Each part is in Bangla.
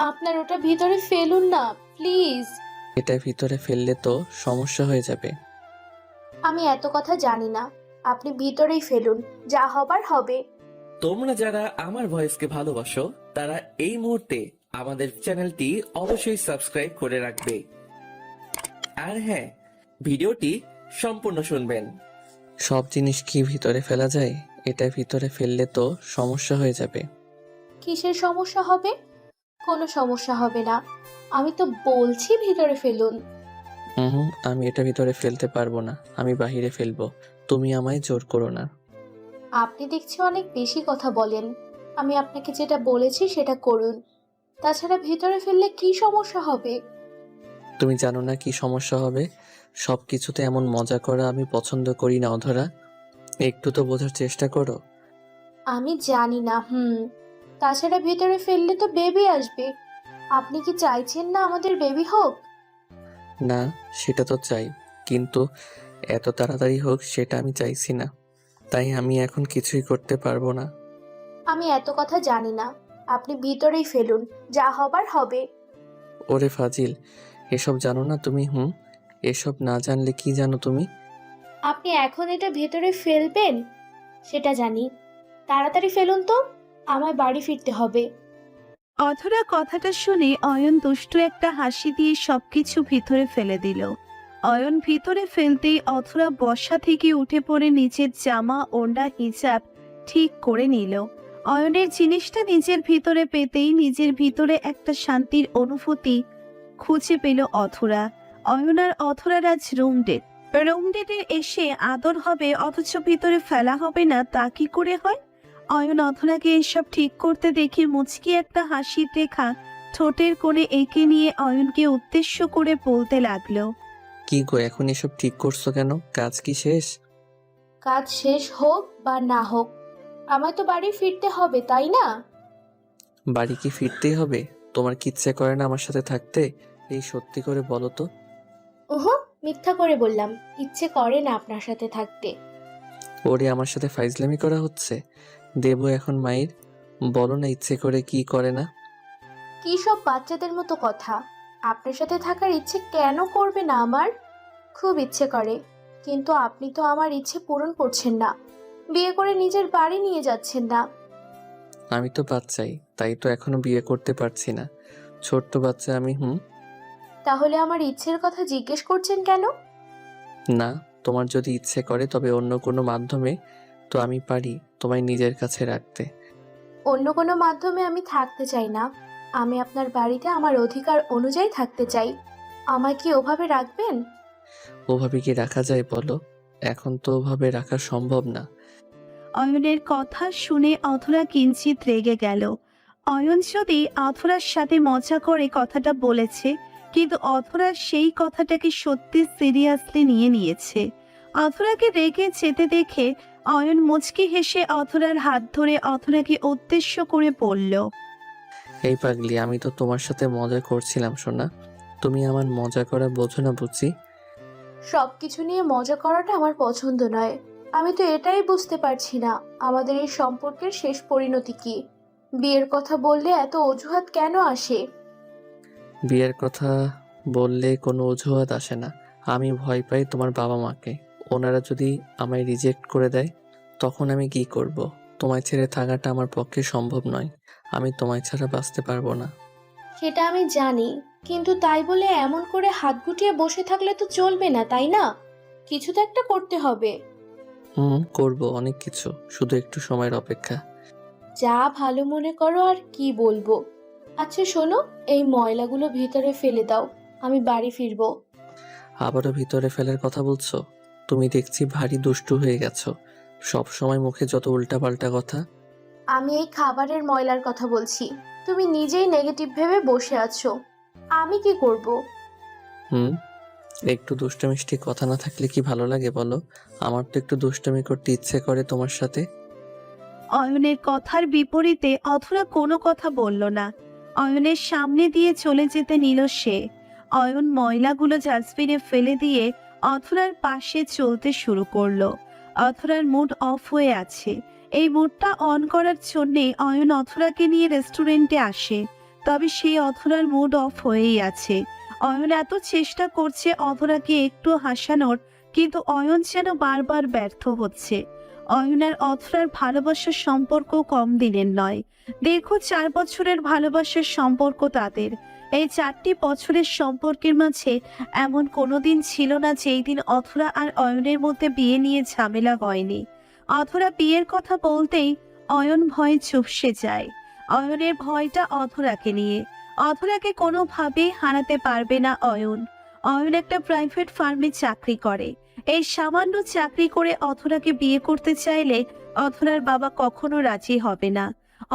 আপনার ওটা ভিতরে ফেলুন না প্লিজ। এটা ভিতরে ফেললে তো সমস্যা হয়ে যাবে। আমি এত কথা জানি না, আপনি ভিতরেই ফেলুন, যা হবার হবে। তোমরা যারা আমার ভয়েসকে ভালোবাসো তারা এই মুহূর্তে আমাদের চ্যানেলটি অবশ্যই সাবস্ক্রাইব করে রাখবে। আর হ্যাঁ, ভিডিওটি সম্পূর্ণ শুনবেন। সব জিনিস কি ভিতরে ফেলা যায়? এটা ভিতরে ফেললে তো সমস্যা হয়ে যাবে। কিসের সমস্যা হবে? কোনো সমস্যা হবে না, আমি তো বলছি ভিতরে ফেলুন। হুম, আমি এটা ভিতরে ফেলতে পারবো না, আমি বাহিরে ফেলবো। তুমি আমায় জোর করো না। আপনি দেখছি অনেক বেশি কথা বলেন। আমি আপনাকে যেটা বলেছি সেটা করুন, তাছাড়া ভিতরে ফেললে কি সমস্যা হবে? তুমি জানো না কি সমস্যা হবে? সব কিছুতে এমন মজা করা আমি পছন্দ করি না অধরা। একটু তো বোঝার চেষ্টা করো। আমি জানি না। তাছাড়া ভিতরে ফেললে তো বেবি আসবে। আপনি কি চাইছেন না আমাদের বেবি হোক? না, সেটা তো চাই, কিন্তু এত তাড়াতাড়ি হোক সেটা আমি চাইছি না। তাই আমি এখন কিছুই করতে পারবো না। আমি এত কথা জানি না, আপনি ভিতরেই ফেলুন, যা হবার হবে। ওরে ফাজিল, এসব জানো না তুমি? এসব না জানলে কি জানো তুমি? আপনি এখন এটা ভেতরে ফেলবেন সেটা জানি। তাড়াতাড়ি ফেলুন তো, আমার বাড়ি ফিরতে হবে। অধরা কথাটা শুনে অয়ন দুষ্টু একটা হাসি দিয়ে সবকিছু ভিতরে ফেলে দিল। অয়ন ভিতরে ফেলতেই অধরা বসা থেকে উঠে পড়ে নিজের জামা ওড়না হিজাব ঠিক করে নিল। অয়নের জিনিসটা নিজের ভিতরে পেতেই নিজের ভিতরে একটা শান্তির অনুভূতি খুঁজে পেল অধরা। অয়ন আর অধরার আজ রুম ডেটে এসে আদর হবে অথচ ভিতরে ফেলা হবে না, তা কি করে হয়? অয়ন অধরাকে এসব ঠিক করতে দেখে মুচকি একটা হাসির রেখা ঠোঁটের কোণে এঁকে নিয়ে অয়নকে উদ্দেশ্য করে বলতে লাগলো। কি গো, এখন এসব ঠিক করছো কেন? কাজ কি শেষ? কাজ শেষ হোক বা না হোক, আমায় তো বাড়ি ফিরতে হবে, তাই না? বাড়ি কি ফিরতেই হবে? তোমার কি ইচ্ছে করে না আমার সাথে থাকতে? এই সত্যি করে বলো তো। ওহো, মিথ্যা করে বললাম, ইচ্ছে করে না আপনার সাথে থাকতে। ওরে, আমার সাথে ফাইজলামি করা হচ্ছে? দেবো এখন মাইর? বলো না ইচ্ছে করে কি করে না। কি সব বাচ্চাদের মতো কথা! আপনার সাথে থাকার ইচ্ছে কেন করবে না আমার? খুব ইচ্ছে করে, কিন্তু আপনি তো আমার ইচ্ছে পূরণ করছেন না। বিয়ে করে নিজের বাড়ি নিয়ে যাচ্ছেন না। আমি তো বাচ্চাই, তাই তো এখনো বিয়ে করতে পারছি না। ছোট্ট বাচ্চা আমি। তাহলে আমার ইচ্ছের কথা জিজ্ঞেস করছেন কেন? না, তোমার যদি ইচ্ছে করে তবে অন্য কোনো মাধ্যমে তো আমি পারি তোমায় নিজের কাছে রাখতে। অন্য কোনো মাধ্যমে আমি থাকতে চাই না। আমি আপনার বাড়িতে আমার অধিকার অনুযায়ী থাকতে চাই। আমায় কি ওভাবে রাখবেন? ওভাবে কি রাখা যায় বলো? এখন তো ওভাবে রাখা সম্ভব না। অয়নের কথা শুনে অধরা কিঞ্চিত রেগে গেল। অয়ন যদি অধরার সাথে মজা করে কথাটা বলেছে, কিন্তু অধরা সেই কথাটাকে সত্যি সিরিয়াসলি নিয়ে নিয়েছে। অধরাকে রেগে যেতে দেখে অয়ন মুচকি হেসে অধরার হাত ধরে অধরাকে উদ্দেশ্য করে বলল। এই পাগলি, আমি তো তোমার সাথে মজা করছিলাম সোনা। তুমি আমার মজা করা বোঝো না বুঝি? সবকিছু নিয়ে মজা করাটা আমার পছন্দ নয়। আমি তো এটাই বুঝতে পারছি না, আমাদের এই সম্পর্কের শেষ পরিণতি কি? বিয়ের কথা বললে এত অজুহাত কেন আসে? বিয়ের কথা বললে কোনো অজুহাত আসে না। আমি ভয় পাই তোমার বাবা মাকে। ওনারা যদি আমায় রিজেক্ট করে দেয় তখন আমি কি করব? তোমায় ছেড়ে থাকাটা আমার পক্ষে সম্ভব নয়। আমি তোমায় ছাড়া বাঁচতে পারবো না। সেটা আমি জানি, কিন্তু তাই বলে এমন করে হাত গুটিয়ে বসে থাকলে তো চলবে না, তাই না? কিছু তো একটা করতে হবে। করব অনেক কিছু, শুধু একটু সময়ের অপেক্ষা। যা ভালো মনে করো, আর কি বলবো। আচ্ছা শোনো, এই ময়লাগুলো ভিতরে ফেলে দাও, আমি বাড়ি ফিরবো। আবারও ভিতরে ফেলার কথা বলছো? তুমি দেখছি ভারী দুষ্টু হয়ে গেছো। সব সময় মুখে যত উল্টাপাল্টা কথা। আমি এই খাবারের ময়লার কথা বলছি, তুমি নিজেই নেগেটিভ ভেবে বসে আছো। আমি কি করব? হুম একটু দুষ্টমিষ্টি কথা না থাকলে কি ভালো লাগে বলো? আমার তো একটু দুষ্টমি করতে ইচ্ছে করে তোমার সাথে। অয়নের কথার বিপরীতে অধরা কোনো কথা বলল না। অয়নের সামনে দিয়ে চলে যেতে নিল সে। অয়ন ময়লাগুলো ডাস্টবিনে ফেলে দিয়ে অধরার পাশে চলতে শুরু করলো। অধরার মুড অফ হয়ে আছে। এই মুডটা অন করার জন্যে অয়ন অধরাকে নিয়ে রেস্টুরেন্টে আসে। তবে সেই অধরার মুড অফ হয়েই আছে। অয়ন এত চেষ্টা করছে অধরাকে একটু হাসানোর, কিন্তু অয়ন যেন বারবার ব্যর্থ হচ্ছে। অয়ন আর অধরার ভালোবাসার সম্পর্ক কম দিনের নয়। দীর্ঘ 4 বছরের ভালোবাসার সম্পর্ক তাদের। এই 4টি বছরের সম্পর্কের মাঝে এমন কোনোদিন ছিল না যেই দিন অধরা আর অয়নের মধ্যে বিয়ে নিয়ে ঝামেলা হয়নি। অধরা বিয়ের কথা বলতেই অয়ন ভয়ে চুপসে যায়। অয়নের ভয়টা অধরাকে নিয়ে। অধরাকে কোনোভাবেই হারাতে পারবে না অয়ন। অয়ন একটা প্রাইভেট ফার্মে চাকরি করে। এই সামান্য চাকরি করে অধরাকে বিয়ে করতে চাইলে অধরার বাবা কখনো রাজি হবে না।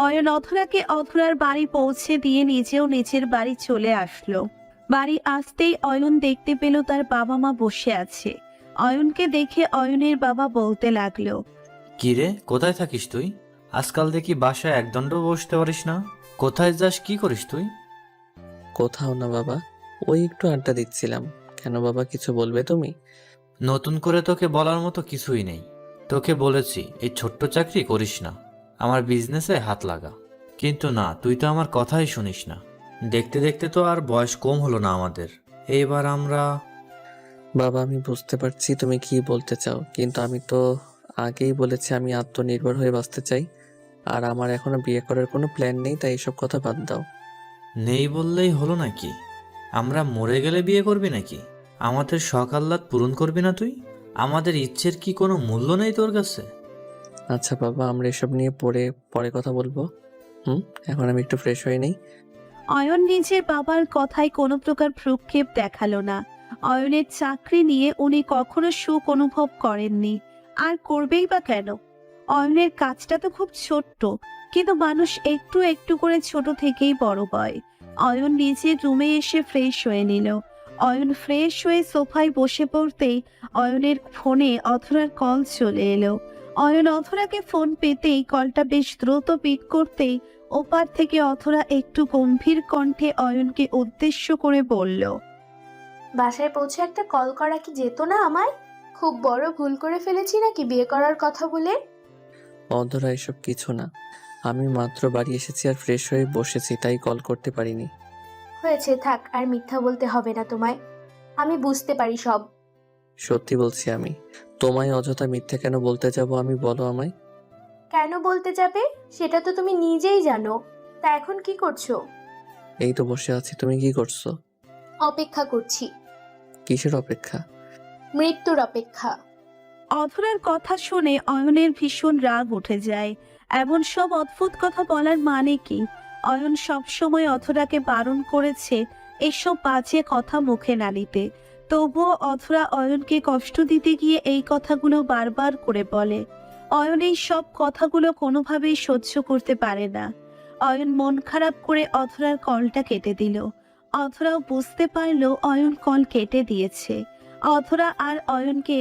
অয়ন অধরাকে অধরার বাড়ি পৌঁছে দিয়ে নিজেও নিজের বাড়ি চলে আসলো। বাড়ি আসতেই অয়ন দেখতে পেল তার বাবা মা বসে আছে। অয়নকে দেখে অয়নের বাবা বলতে লাগলো, কিরে, কোথায় থাকিস তুই? আজকাল দেখি বাসায় একদণ্ড বসতে পারিস না। কোথায় যাস, কি করিস তুই? কোথাও না বাবা, ওই একটু আড্ডা দিচ্ছিলাম। কেন বাবা, কিছু বলবে তুমি? নতুন করে তোকে বলার মতো কিছুই নেই। তোকে বলেছি এই ছোট্ট চাকরি করিস না, আমার বিজনেসে হাত লাগা। কিন্তু না, তুই তো আমার কথাই শুনিস না। দেখতে দেখতে তো আর বয়স কম হলো না আমাদের। এইবার আমরা... বাবা, আমি বুঝতে পারছি তুমি কি বলতে চাও, কিন্তু আমি তো আগেই বলেছি আমি আত্মনির্ভর হয়ে বাঁচতে চাই। আর আমার এখনো বিয়ে করার কোনো প্ল্যান নেই, তাই এসব কথা বাদ দাও। নেই বললেই হলো নাকি? আমরা মরে গেলে বিয়ে করবি নাকি? আমাদের শখ আহ্লাদ পূরণ করবি না তুই? আমাদের ইচ্ছের কি কোনো মূল্য নেই তোর কাছে? আচ্ছা বাবা, আমরা এসব নিয়ে পরে কথা বলবো। এখন আমি একটু ফ্রেশ হয়ে নেই। অয়ন নিজের বাবার কথায় কোনো প্রকার ভ্রুক্ষেপ দেখালো না। অয়নের চাকরি নিয়ে উনি কখনো সুখ অনুভব করেননি, আর করবেই বা কেন? অয়নের কাজটা তো খুব ছোট্ট, কিন্তু মানুষ একটু একটু করে ছোট থেকেই বড় হয়। অয়ন নিজের রুমে এসে ফ্রেশ হয়ে নিল। অয়ন ফ্রেশ হয়ে সোফায় বসে পড়তেই অয়নের ফোনে অধরার কল চলে এলো। অয়ন অধরাকে ফোন পেতেই কলটা বেশ দ্রুত পিক করতেই ওপার থেকে অধরা একটু গম্ভীর কণ্ঠে অয়নকে উদ্দেশ্য করে বলল, বাসায় পৌঁছে একটা কল করা কি যেত না আমায়? খুব বড় ভুল করে ফেলেছি নাকি বিয়ে করার কথা বলে? অধরা, এসব কিছু না। আমি মাত্র বাড়ি এসেছি আর ফ্রেশ হয়ে বসেছি, তাই কল করতে পারিনি। হয়েছে, থাক, আর মিথ্যা বলতে হবে না তোমায়। আমি বুঝতে পারি সব। সত্যি বলছি আমি। তোমায় অযথা মিথ্যে কেন বলতে যাব আমি, বলো আমায়। কেন বলতে যাবে সেটা তো তুমি নিজেই জানো। তা এখন কি করছো? এই তো বসে আছি, তুমি কি করছো? অপেক্ষা করছি। কিসের অপেক্ষা? মৃত্যুর অপেক্ষা। অধরার কথা শুনে অয়নের ভীষণ রাগ উঠে যায়। এমন সব অদ্ভুত কথা বলার মানে কি? অয়ন সবসময় অধরাকে বারণ করেছে এসব বাজে কথা মুখে না নিতে। তবুও অধরা অয়নকে কষ্ট দিতে গিয়ে এই কথাগুলো বারবার করে বলে। অয়ন এই সব কথাগুলো কোনোভাবেই সহ্য করতে পারে না। অয়ন মন খারাপ করে অধরার কলটা কেটে দিল। অধরাও বুঝতে পারলো অয়ন কল কেটে দিয়েছে। অধরা আর অয়নকে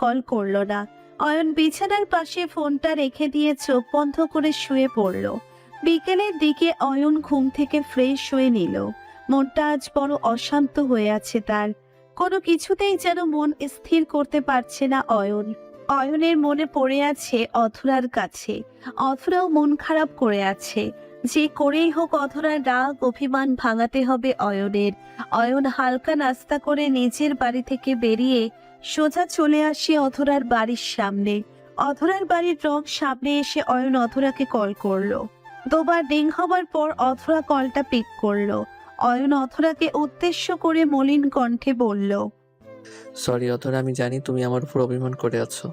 কল করলো না। অয়ন বিছানার পাশে ফোনটা রেখে দিয়ে চোখ বন্ধ করে শুয়ে পড়ল। বিকেলের দিকে অয়ন ঘুম থেকে ফ্রেশ হয়ে নিল। মনটা আজ বড় অশান্ত হয়ে আছে তার। কোনো কিছুতেই যেন মন স্থির করতে পারছে না অয়ন। অয়নের মনে পড়ে আছে অধরার কাছে। অধরাও মন খারাপ করে আছে। যে করেই হোক অধরার রাগ অভিমান ভাঙাতে হবে অয়নের। অয়ন হালকা নাস্তা করে নিজের বাড়ি থেকে বেরিয়ে সোজা চলে আসে অধরার বাড়ির সামনে। অধরার বাড়ির রং সামনে এসে অয়ন অধরাকে কল করলো। দুবার ডিং হবার পর অধরা কলটা পিক করলো। অয়ন অধরাকে উদ্দেশ্য করে মলিন কণ্ঠে বলল, সরি অধরা, আমি জানি তুমি আমার উপর অভিমান করে আছো।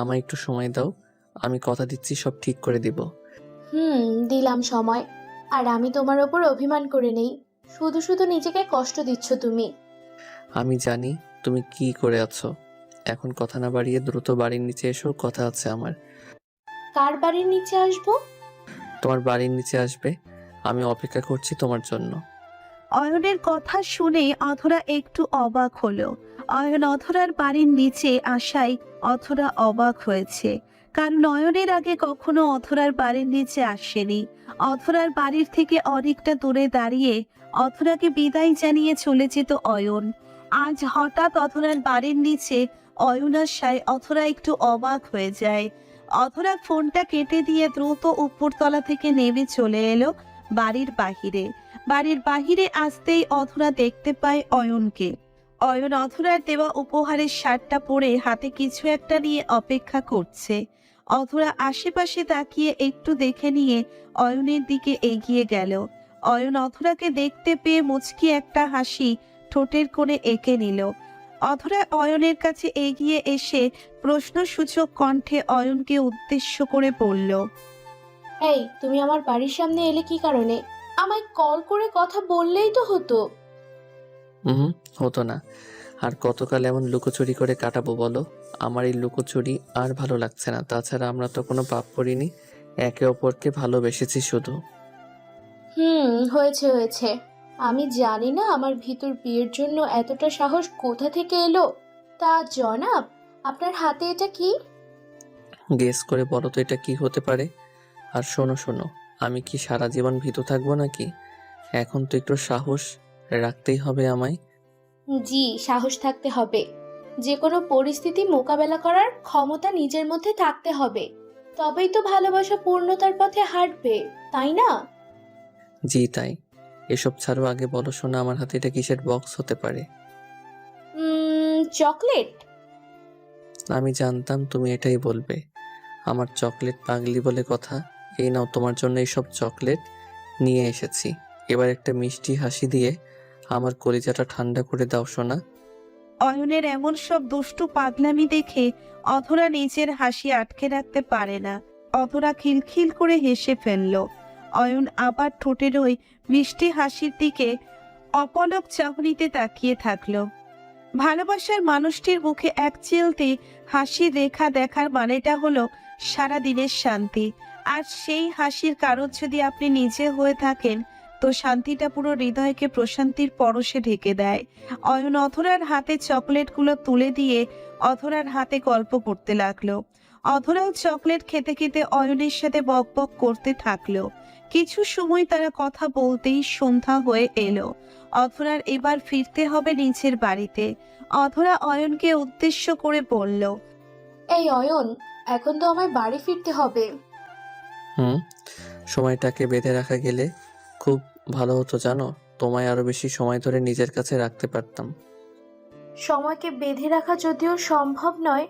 আমায় একটু সময় দাও, আমি কথা দিচ্ছি সব ঠিক করে দিব। দিলাম সময়। আর আমি তোমার ওপর অভিমান করে নেই, শুধু শুধু নিজেকে কষ্ট দিচ্ছ তুমি। আমি জানি তুমি কি করে আছো। এখন কথা না বাড়িয়ে দ্রুত বাড়ির নিচে এসো, কথা আছে আমার। কার বাড়ির নিচে আসবো? তোমার বাড়ির নিচে আসবে, আমি অপেক্ষা করছি তোমার জন্য। অয়নের কথা শুনে অধরা একটু অবাক হলো। অয়ন অধরার বাড়ির নিচে আসায় অধরা অবাক হয়েছে, কারণ অয়নের আগে কখনো অধরার বাড়ির নিচে আসেনি। অধরার বাড়ির থেকে অনেকটা দূরে দাঁড়িয়ে অধরাকে বিদায় জানিয়ে চলে যেত অয়ন। আজ হঠাৎ অধরার বাড়ির নিচে অয়ন আসায় অধরা একটু অবাক হয়ে যায়। অধরা ফোনটা কেটে দিয়ে দ্রুত উপরতলা থেকে নেমে চলে এলো বাড়ির বাহিরে আসতেই অধরা দেখতে পায় অয়নকে। অয়ন অধরার দেওয়া উপহারের শার্টটা পরে হাতে কিছু একটা নিয়ে অপেক্ষা করছে। অধরা আশেপাশে তাকিয়ে একটু দেখে নিয়ে অয়নের দিকে এগিয়ে গেল। অয়ন অধরাকে দেখতে পেয়ে মুচকি একটা হাসি ঠোঁটের কোণে এঁকে নিল। অধরা অয়নের কাছে এগিয়ে এসে প্রশ্নসূচক কণ্ঠে অয়নকে উদ্দেশ্য করে বলল, এই, তুমি আমার বাড়ির সামনে এলে কি কারণে? আমায় কল করে কথা বললেই তো হতো। হুম, হতো না। আর কতকাল এমন লুকোচুরি করে কাটাবো বলো? আমার এই লুকোচুরি আর ভালো লাগছে না। তাছাড়া আমরা তো কোনো পাপ করিনি, একে অপরকে ভালোবেসেছি শুধু। হয়েছে হয়েছে। আমি জানি না আমার ভিতর বিয়ের জন্য এতটা সাহস কোথা থেকে এলো। তা জনাব, আপনার হাতে এটা কি? গেস করে বলো তো এটা কি হতে পারে? আর শোনো শোনো, আমি কি সারা জীবন ভীতু থাকবো নাকি? এখন তো একটু সাহস রাখতেই হবে আমায়। জি, সাহস থাকতে হবে। যে কোনো পরিস্থিতি মোকাবেলা করার ক্ষমতা নিজের মধ্যে থাকতে হবে। তবেই তো ভালোবাসা পূর্ণতার পথে হাঁটবে, তাই না? জি তাই। এসব ছাড়ো, আগে বলো শোনা, আমার হাতে এটা কিসের বক্স হতে পারে? চকলেট। আমি জানতাম তুমি এটাই বলবে। আমার চকলেট পাগলি বলে কথা। এই নাও, তোমার জন্য এইসব চকলেট নিয়ে এসেছি। এবার একটা মিষ্টি হাসি দিয়ে আমার কলিজাটা ঠান্ডা করে দাও সোনা। অয়নের এমন সব দুষ্টু পাগলামি দেখে অধরা নিজের হাসি আটকে রাখতে পারে না। অধরা খিলখিল করে হেসে ফেলল। অয়ন আবার ঠোঁটের ওই মিষ্টি হাসির দিকে অপলক চাহনিতে তাকিয়ে থাকলো। ভালোবাসার মানুষটির মুখে এক চিলতে হাসির রেখা দেখার মানেটা হলো সারাদিনের শান্তি। আর সেই হাসির কারণ যদি আপনি নিজে হয়ে থাকেন, তো শান্তিটা পুরো হৃদয়কে প্রশান্তির পরশে ঢেকে দেয়। অয়ন অধরার হাতে চকলেটগুলো তুলে দিয়ে অধরার হাতে গল্প করতে লাগলো। অধরাও চকলেট খেতে খেতে অয়নের সাথে বকবক করতে থাকলো। কিছু সময় তারা কথা বলতেই সন্ধ্যা হয়ে এলো। অধরার এবার ফিরতে হবে নিজের বাড়িতে। অধরা অয়নকে উদ্দেশ্য করে বলল, এই অয়ন, এখন তো আমায় বাড়ি ফিরতে হবে। হুম, সময়টাকে বেঁধে রাখা গেলে খুব ভালো হতো জানো। তোমায় আরো বেশি সময় ধরে নিজের কাছে রাখতে পারতাম। সময়কে বেঁধে রাখা যদিও সম্ভব নয়,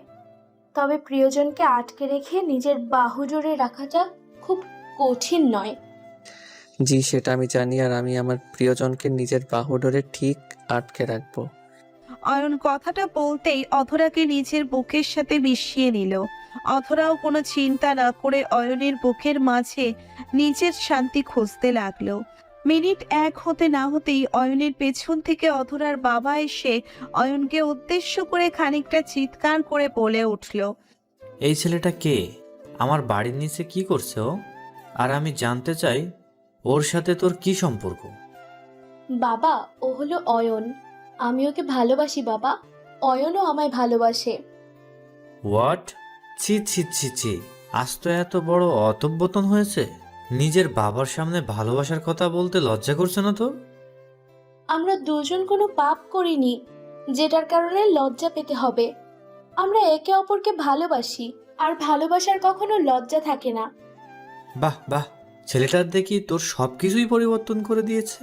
তবে প্রিয়জনকে আটকে রেখে নিজের বাহু জোরে রাখাটা খুব কঠিন নয়। জি সেটা আমি জানি, আর আমি আমার প্রিয়জনকে নিজের বাহু ধরে ঠিক আটকে রাখবো। অয়ন কথাটা বলতেই অধরাকে নিজের বুকের সাথে মিশিয়ে নিল। অধরাও কোনো চিন্তা না করে অয়নের বুকের মাঝে নিজের শান্তি খুঁজতে লাগলো। মিনিট এক হতে না হতেই অয়নের পেছন থেকে অধরার বাবা এসে অয়নকে উদ্দেশ্য করে খানিকটা চিৎকার করে বলে উঠল, এই ছেলেটা কে? আমার বাড়ির নিচে কি করছে ও? আর আমি জানতে চাই ওর সাথে তোর কি সম্পর্ক? বাবা, ও হলো অয়ন। আমি ওকে ভালোবাসি বাবা। অয়নও আমায় ভালোবাসে। হোয়াট? ছি ছি ছি ছি, আজ তো এত বড় অতব্যতন হয়েছে। নিজের বাবার সামনে ভালোবাসার কথা বলতে লজ্জা করছে না তো? আমরা দুজন কোনো পাপ করিনি যেটার কারণে লজ্জা পেতে হবে। আমরা একে অপরকে ভালোবাসি, আর ভালোবাসার কখনো লজ্জা থাকে না। বাহ বাহ, ছেলেটার দেখি তোর সব কিছুই পরিবর্তন করে দিয়েছে।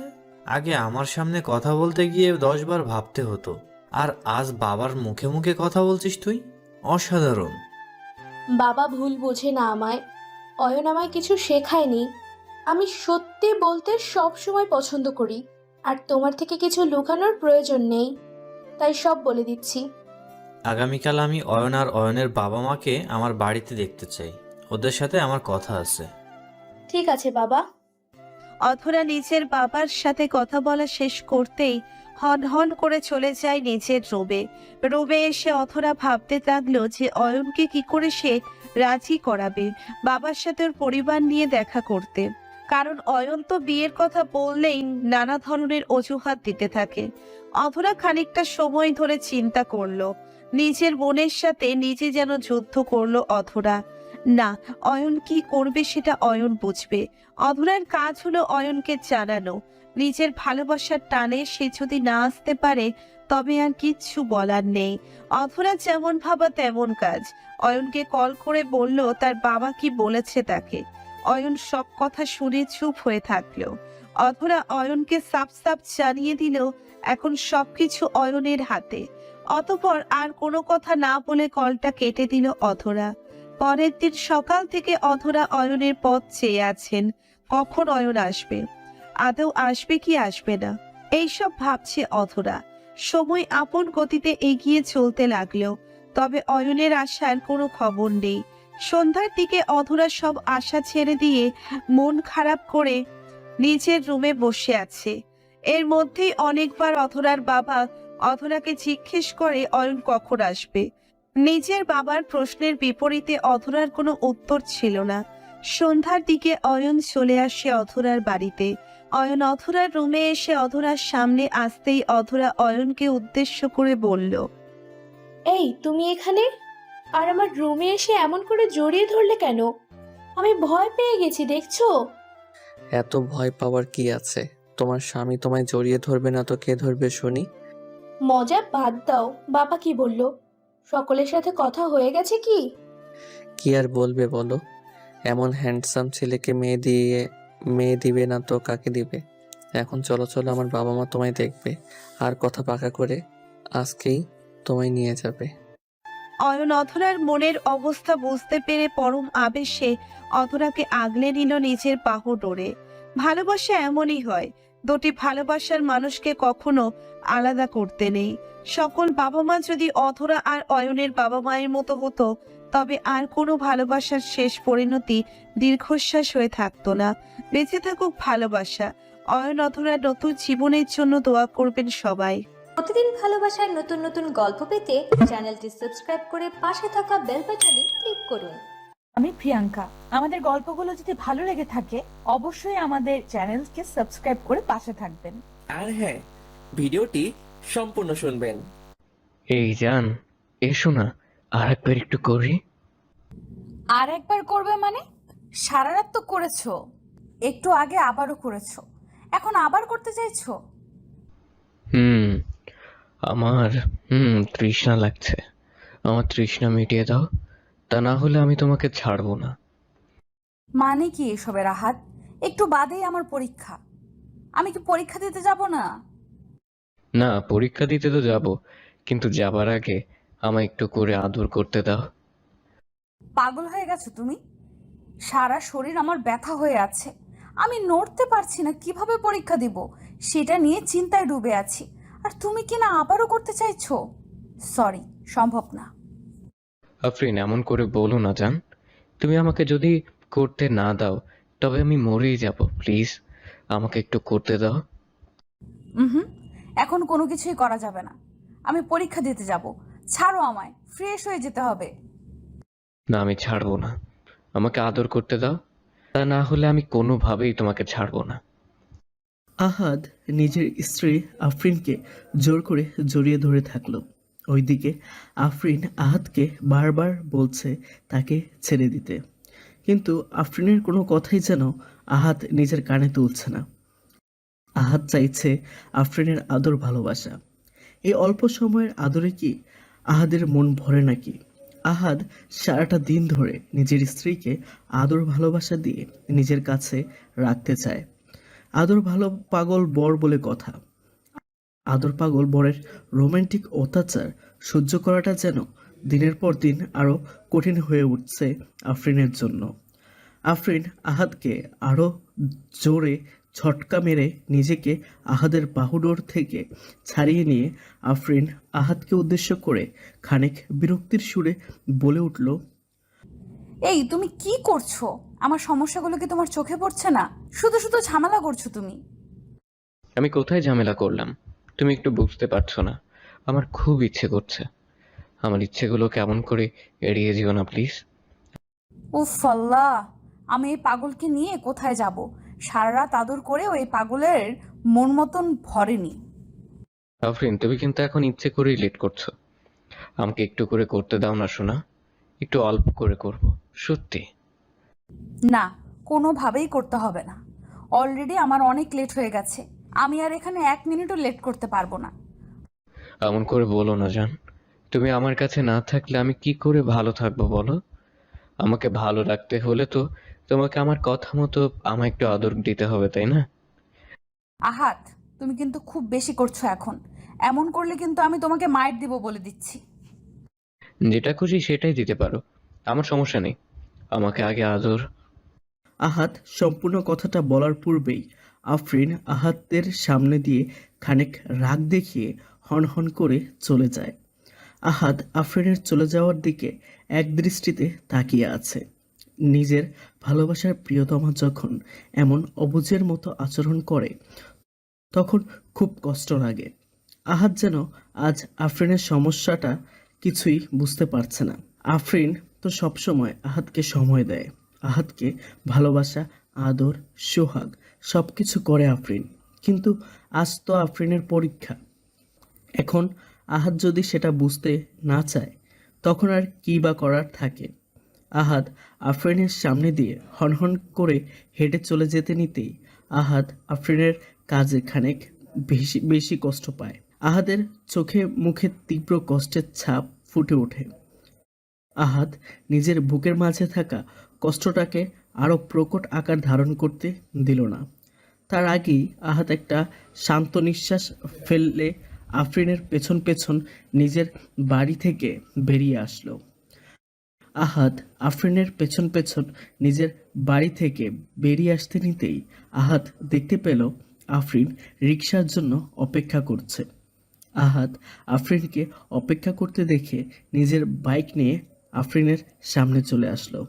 আগে আমার সামনে কথা বলতে গিয়ে 10 বার ভাবতে হতো, আর আজ বাবার মুখে মুখে কথা বলছিস তুই। অসাধারণ। বাবা ভুল বোঝে না আমায়। অয়ন আমায় কিছু শেখায়নি। আমি সত্যি বলতে সব সময় পছন্দ করি, আর তোমার থেকে কিছু লুকানোর প্রয়োজন নেই, তাই সব বলে দিচ্ছি। আগামীকাল আমি অয়ন আর অয়নের বাবা মাকে আমার বাড়িতে দেখতে চাই। ওদের সাথে আমার কথা আছে। ঠিক আছে বাবা। অধরা নিজের বাবার সাথে কথা বলা শেষ করতেই হন হন করে চলে যায় নিজের রুমে। রুমে এসে অধরা ভাবতে লাগলো যে অয়নকে কি করে সে রাজি করাবে বাবার সাথে ওর পরিবার নিয়ে দেখা করতে। কারণ অয়ন তো বিয়ের কথা বললেই নানা ধরনের অজুহাত দিতে থাকে। অধরা খানিকটা সময় ধরে চিন্তা করলো। নিজের মনের সাথে নিজে যেন যুদ্ধ করলো অধরা। না, অয়ন কি করবে সেটা অয়ন বুঝবে। অধরার কাজ হলো অয়নকে জানানো। নিজের ভালোবাসার টানে সে যদি না আসতে পারে, তবে আর কিচ্ছু বলার নেই। অধরা যেমন ভাবা তেমন কাজ। অয়নকে কল করে বলল তার বাবা কি বলেছে তাকে। অয়ন সব কথা শুনে চুপ হয়ে থাকলো। অধরা অয়নকে সাপ সাপ জানিয়ে দিল এখন সবকিছু অয়নের হাতে। অতঃপর আর কোনো কথা না বলে কলটা কেটে দিল অধরা। পরের দিন সকাল থেকে অধরা অয়নের পথ চেয়ে আছেন, কখন অয়ন আসবে, আদৌ আসবে কি আসবে না এইসব ভাবছে অধরা। সময় আপন গতিতে এগিয়ে চলতে লাগলো, তবে অয়নের আসার কোনো খবর নেই। সন্ধ্যার দিকে অধরা সব আশা ছেড়ে দিয়ে মন খারাপ করে নিজের রুমে বসে আছে। এর মধ্যেই অনেকবার অধরার বাবা অধরাকে জিজ্ঞেস করে অয়ন কখন আসবে। নিজের বাবার প্রশ্নের বিপরীতে অধরার কোনো উত্তর ছিল না। সন্ধ্যার দিকে অয়ন চলে আসে অধরার বাড়িতে। অয়ন অধরার রুমে এসে অধরার সামনে আসতেই অধরা অয়নকে উদ্দেশ্য করে বলল, এই তুমি এখানে? আর আমার রুমে এসে এমন করে জড়িয়ে ধরলে কেন? আমি ভয় পেয়ে গেছি দেখছো। এত ভয় পাওয়ার কি আছে? তোমার স্বামী তোমায় জড়িয়ে ধরবে না তো কে ধরবে শুনি? মজা বাদ দাও, বাবা কি বললো? সকলের সাথে কথা হয়ে গেছে কি? কি আর বলবে বলো? এমন হ্যান্ডসাম ছেলেকে মেয়ে দিবে না তো কাকে দিবে? এখন চলো চলো, আমার বাবা মা তোমায় দেখবে আর কথা পাকা করে আজকেই তোমায় নিয়ে যাবে। অয়ন অধরার মনের অবস্থা বুঝতে পেরে পরম আবেশে অধরাকে আগলে নিল নিজের বাহু ডোরে। ভালোবাসা এমনই হয়, দুটি ভালোবাসার মানুষকে কখনো আলাদা করতে নেই। সকল বাবা মা যদি অধরা আর অয়নের বাবা মায়ের মতো হতো, তবে আর কোনো ভালোবাসার শেষ পরিণতি দীর্ঘশ্বাস হয়ে থাকতো না। বেঁচে থাকুক ভালোবাসা। অয়ন অধরার নতুন জীবনের জন্য দোয়া করবেন সবাই। প্রতিদিন ভালোবাসার নতুন নতুন গল্প পেতে চ্যানেলটি সাবস্ক্রাইব করে পাশে থাকা বেল বাটনে ক্লিক করুন। আমি প্রিয়াঙ্কা। আমাদের গল্পগুলো যদি ভালো লেগে থাকে অবশ্যই আমাদের চ্যানেলকে সাবস্ক্রাইব করে পাশে থাকবেন। আর হ্যাঁ, ভিডিওটি সম্পূর্ণ শুনবেন। এই জান, এসো না, আর একবার একটু করি। আর একবার করবে মানে? সারা রাত তো করেছো, একটু আগে আবারও করেছো, এখন আবার করতে চাইছো? হুম আমার তৃষ্ণা লাগছে। আমার তৃষ্ণা মিটিয়ে দাও, তা না হলে আমি তোমাকে ছাড়বো না। মানে কি এসবের আহাত? একটু বাদেই আমার পরীক্ষা, আমি কি পরীক্ষা দিতে যাব না? না, পরীক্ষা দিতে তো যাব, কিন্তু যাবার আগে আমায় একটু করে আদর করতে দাও। পাগল হয়ে গেছো তুমি? সারা শরীর আমার ব্যথা হয়ে আছে, আমি নড়তে পারছি না, কিভাবে পরীক্ষা দিব সেটা নিয়ে চিন্তায় ডুবে আছি। আর তুমি কি না আবারও করতে চাইছো? সরি, সম্ভব না। আফরিন, এমন করে বলো না জান। তুমি আমাকে যদি করতে না দাও তবে আমি মরেই যাব। প্লিজ আমাকে একটু করতে দাও। হুম, এখন কোনো কিছুই করা যাবে না, আমি পরীক্ষা দিতে যাব। ছাড়ো আমায়, ফ্রেশ হয়ে যেতে হবে। না, আমি ছাড়বো না, আমাকে আদর করতে দাও, তা না হলে আমি কোনোভাবেই তোমাকে ছাড়বো না। আহাদ নিজের স্ত্রী আফরিনকে জোর করে জড়িয়ে ধরে থাকলো। ওইদিকে আফরিন আহাদকে বারবার বলছে তাকে ছেড়ে দিতে, কিন্তু আফরিনের কোনো কথাই যেন আহাদ নিজের কানে তুলছে না। আহাদ চাইছে আফরিনের আদর ভালোবাসা। এই অল্প সময়ের আদরে কি আহাদের মন ভরে নাকি? আহাদ সারাটা দিন ধরে নিজের স্ত্রীকে আদর ভালোবাসা দিয়ে নিজের কাছে রাখতে চায়। আদর ভালো পাগল বর বলে কথা। আদর পাগল বরের রোমান্টিক অত্যাচার সহ্য করাটা যেন দিনের পর দিন আরও কঠিন হয়ে উঠছে আফরিনের জন্য। আফরিন আহাদকে আরও জোরে ঝটকা মেরে নিজেকে আহাদের বাহুডোর থেকে ছাড়িয়ে নিয়ে আফরিন আহাদকে উদ্দেশ্য করে খানিক বিরক্তির সুরে বলে উঠল, এই তুমি কি করছো? আমার সমস্যাগুলো কি তোমার চোখে পড়ছে না? শুধু শুধু ঝামেলা করছো তুমি। আমি কোথায় ঝামেলা করলাম? তুমি একটু বুঝতে পারছো না? আমার খুব ইচ্ছে করছে। আমার ইচ্ছেগুলো কেমন করে এড়িয়ে যেও না প্লিজ। উফ আল্লাহ, আমি এই পাগলকে নিয়ে কোথায় যাব? সারা রাত আদর করে ওই পাগলের মন মতন ভরেনি। আফরিন, তুমি কিন্তু এখন ইচ্ছে করেই লেট করছো। আমাকে একটু করে করতে দাও না সোনা, একটু অল্প করে করব, সত্যি। না, কোনোভাবেই করতে হবে না, অলরেডি আমার অনেক লেট হয়ে গেছে। আমি আর এখানে 1 মিনিটও লেট করতে পারবো না। এমন করে বলো না জান। তুমি আমার কাছে না থাকলে আমি কি করে ভালো থাকবো বলো? আমাকে ভালো রাখতে হলে তো তোমাকে আমার কথা মতো আমায় একটু আদর দিতে হবে, তাই না? আহাত, তুমি কিন্তু খুব বেশি করছো এখন। এমন করলে কিন্তু আমি তোমাকে মাইর দিব বলে দিচ্ছি। যেটা খুশি সেটাই দিতে পারো, আমার সমস্যা নেই। আমাকে আগে আদর। আহাদ সম্পূর্ণ কথাটা বলার পূর্বেই আফরিন আহাদের সামনে দিয়ে খানিক রাগ দেখিয়ে হনহন করে চলে যায়। আহাদ আফরিনের চলে যাওয়ার দিকে একদৃষ্টিতে তাকিয়ে আছে। নিজের ভালোবাসার প্রিয়তমা যখন এমন অবুঝের মতো আচরণ করে তখন খুব কষ্ট লাগে। আহাদ যেন আজ আফরিনের সমস্যাটা কিছুই বুঝতে পারছে না। আফরিন তো সবসময় আহাদকে সময় দেয়, আহাদকে ভালোবাসা, আদর, সোহাগ সব কিছু করে আফরিন। কিন্তু আজ তো আফরিনের পরীক্ষা। এখন আহাদ যদি সেটা বুঝতে না চায় তখন আর কী বা করার থাকে। আহাদ আফরিনের সামনে দিয়ে হনহন করে হেঁটে চলে যেতে নিতেই আহাদ আফরিনের কাজে খানিক বেশি বেশি কষ্ট পায়। আহাদের চোখে মুখে তীব্র কষ্টের ছাপ ফুটে ওঠে। আহাদ নিজের বুকের মাঝে থাকা কষ্টটাকে আরও প্রকট আকার ধারণ করতে দিল না। তার আগেই আহাদ একটা শান্ত নিঃশ্বাস ফেললে আফরিনের পেছন পেছন নিজের বাড়ি থেকে বেরিয়ে আসলো। আহাদ আফরিনের পেছন পেছন নিজের বাড়ি থেকে বেরিয়ে আসতে নিতেই আহাদ দেখতে পেল আফরিন রিকশার জন্য অপেক্ষা করছে। আহাদ আফরিনকে অপেক্ষা করতে দেখে নিজের বাইক নিয়ে আফরিনের সামনে চলে আসলো।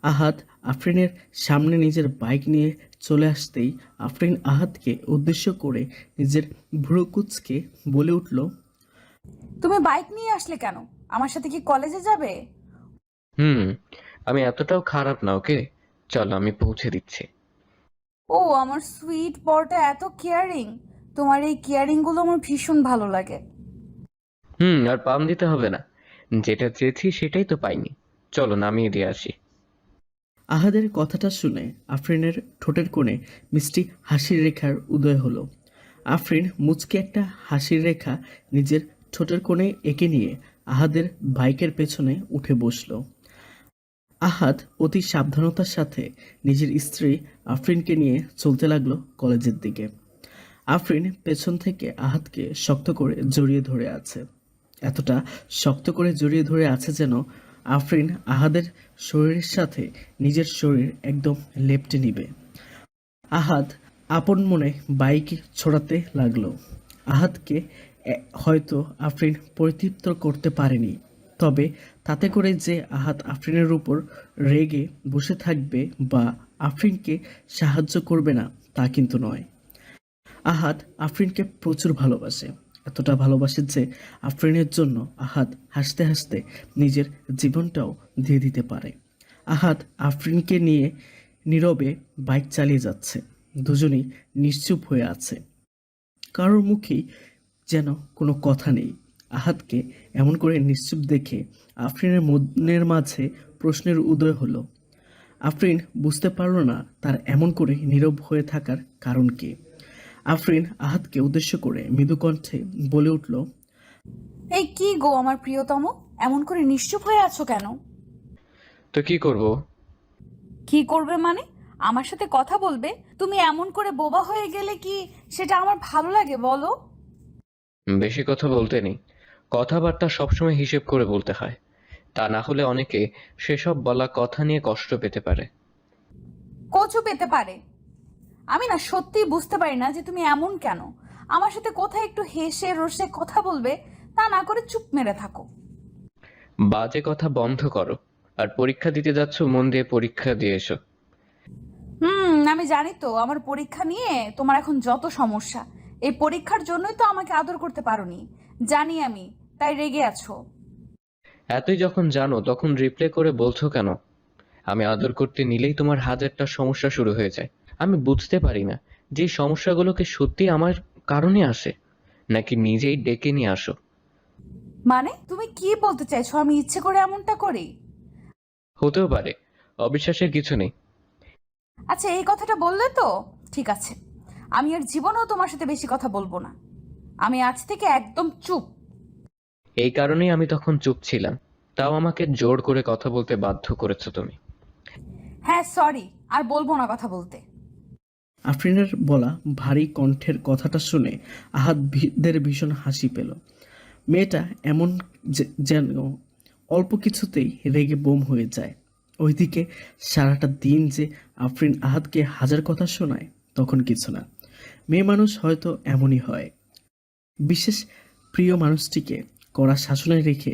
আহাদ আফরিনের সামনে নিজের বাইক নিয়ে চলে আসতেই আফরিন আহাদকে উদ্দেশ্য করে নিজের ভ্রু কুঁচকে বলে উঠল, তুমি বাইক নিয়ে আসলে কেন? আমার সাথে কি কলেজে যাবে? হুম, আমি এতটাও খারাপ না, ওকে? চলো, আমি পৌঁছে দিচ্ছি। ও আমার সুইট বরটা এত কেয়ারিং। তোমার এই কেয়ারিং গুলো আমার ভীষণ ভালো লাগে। আর পাম দিতে হবে না, যেটা চেয়েছি সেটাই তো পাইনি। চলো নামিয়ে দিয়ে আসি। আহাদের কথাটা শুনে আফরিনের ঠোঁটের কোণে মিষ্টি হাসির রেখার উদয় হলো। আফরিন মুচকে একটা হাসির রেখা নিজের ঠোঁটের কোণে এঁকে নিয়ে আহাদের বাইকের পেছনে উঠে বসলো। আহাদ অতি সাবধানতার সাথে নিজের স্ত্রী আফরিনকে নিয়ে চলতে লাগলো কলেজের দিকে। আফরিন পেছন থেকে আহাদকে শক্ত করে জড়িয়ে ধরে আছে। এতটা শক্ত করে জড়িয়ে ধরে আছে যেন আফরিন আহাদের শরীরের সাথে নিজের শরীর একদম লেপ্টে নিবে। আহাদ আপন মনে বাইক ছোড়াতে লাগলো। আহাদকে হয়তো আফরিন পরিতৃপ্ত করতে পারেনি, তবে তাতে করে যে আহাদ আফরিনের উপর রেগে বসে থাকবে বা আফরিনকে সাহায্য করবে না তা কিন্তু নয়। আহাদ আফরিনকে প্রচুর ভালোবাসে, এতটা ভালোবাসে যে আফরিনের জন্য আহাদ হাসতে হাসতে নিজের জীবনটাও দিয়ে দিতে পারে। আহাদ আফরিনকে নিয়ে নীরবে বাইক চালিয়ে যাচ্ছে। দুজনেই নিশ্চুপ হয়ে আছে, কারোর মুখেই যেন কোনো কথা নেই। আহাদকে এমন করে নিশ্চুপ দেখে আফরিনের মনের মাঝে প্রশ্নের উদয় হলো। আফরিন বুঝতে পারল না তার এমন করে নীরব হয়ে থাকার কারণ কি। আফরিন আহাদকে উদ্দেশ্য করে মৃদু কণ্ঠে বলে উঠল, এই কি গো আমার প্রিয়তম, এমন করে নিশ্চুপ হয়ে আছো কেন? তো কি করব? কি করবে মানে? আমার সাথে কথা বলবে? তুমি এমন করে বোবা হয়ে গেলে কি সেটা আমার ভালো লাগে বলো? বেশি কথা বলতে নেই, কথাবার্তা সবসময় হিসেব করে বলতে হয়। তা না হলে অনেকে সেসব বলা কথা নিয়ে কষ্ট পেতে পারে। কচু পেতে পারে। আমি না সত্যিই বুঝতে পারি না যে তুমি এমন কেন। আমার সাথে কোথায় একটু হেসে রসে কথা বলবে, তা না করে চুপ মেরে থাকো। বাজে কথা বন্ধ করো, আর পরীক্ষা দিতে যাচ্ছ, মন দিয়ে পরীক্ষা দিয়ে এসো। আমি জানি তো আমার পরীক্ষা নিয়ে তোমার এখন যত সমস্যা। এই পরীক্ষার জন্যই তো আমাকে আদর করতে পারোনি, জানি আমি, তাই রেগে আছো। এতই যখন জানো তখন রিপ্লে করে বলছো কেন? আমি আদর করতে নিলেই তোমার হাজারটা সমস্যা শুরু হয়ে যায়। আমি বুঝতে পারি না যে এই সমস্যাগুলোকে সত্যি আমার কারণে আসে, নাকি নিজেই ডেকে নিয়ে আসো। মানে তুমি কি বলতে চাইছো আমি ইচ্ছে করে এমনটা করি? হতেও পারে, অবিশ্বাসের কিছু নেই। আচ্ছা এই কথাটা বললে তো ঠিক আছে, আমি আর জীবনেও তোমার সাথে বেশি কথা বলবো না। আমি আজ থেকে একদম চুপ। এই কারণেই আমি তখন চুপ ছিলাম, তাও আমাকে জোর করে কথা বলতে বাধ্য করেছো তুমি। হ্যাঁ সরি, আর বলবো না কথা বলতে। আফরিনের বলা ভারী কণ্ঠের কথাটা শুনে আহাদের ভীষণ হাসি পেল। মেয়েটা এমন যেন অল্প কিছুতেই রেগে বোম হয়ে যায়। ওইদিকে সারাটা দিন যে আফরিন আহাদকে হাজার কথা শোনায় তখন কিছু না। মেয়ে মানুষ হয়তো এমনই হয়। বিশেষ প্রিয় মানুষটিকে কড়া শাসনে রেখে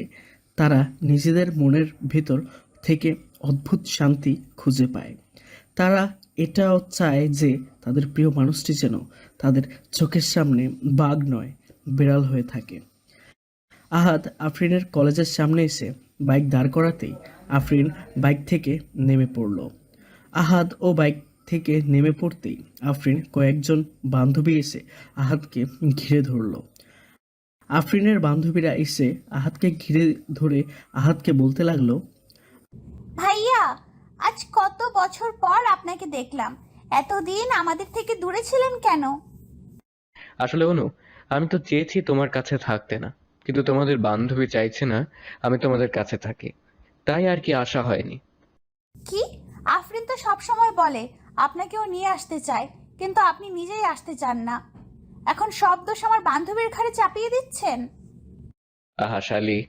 তারা নিজেদের মনের ভেতর থেকে অদ্ভুত শান্তি খুঁজে পায়। তারা এটাও চায় যে তাদের প্রিয় মানুষটি যেন তাদের চোখের সামনে বাঘ নয়, বিড়াল হয়ে থাকে। আহাদ আফরিনের কলেজের সামনে এসে বাইক দাঁড় করাতেই আফরিন বাইক থেকে নেমে পড়ল। আহাদ ও বাইক থেকে নেমে পড়তেই আফরিন কয়েকজন বান্ধবী এসে আহাদকে ঘিরে ধরল। আফরিনের বান্ধবীরা এসে আহাদকে ঘিরে ধরে আহাদকে বলতে লাগলো, ভাইয়া, আজ কত বছর পর আপনাকে দেখলাম। এতদিন আমাদের থেকে দূরে ছিলেন কেন? আসলে অনু, আমি তো চেয়েছি তোমার কাছে থাকতে না, কিন্তু তোমাদের বান্ধবী চাইছে না আমি তোমাদের কাছে থাকি, তাই আর কি আসা হয়নি। কি? আফরিন তো সব সময় বলে আপনাকেও নিয়ে আসতে চায়, কিন্তু আপনি নিজেই আসতে চান না। এখন সব দোষ আমার বান্ধবীর ঘাড়ে চাপিয়ে দিচ্ছেন। আহা শালি,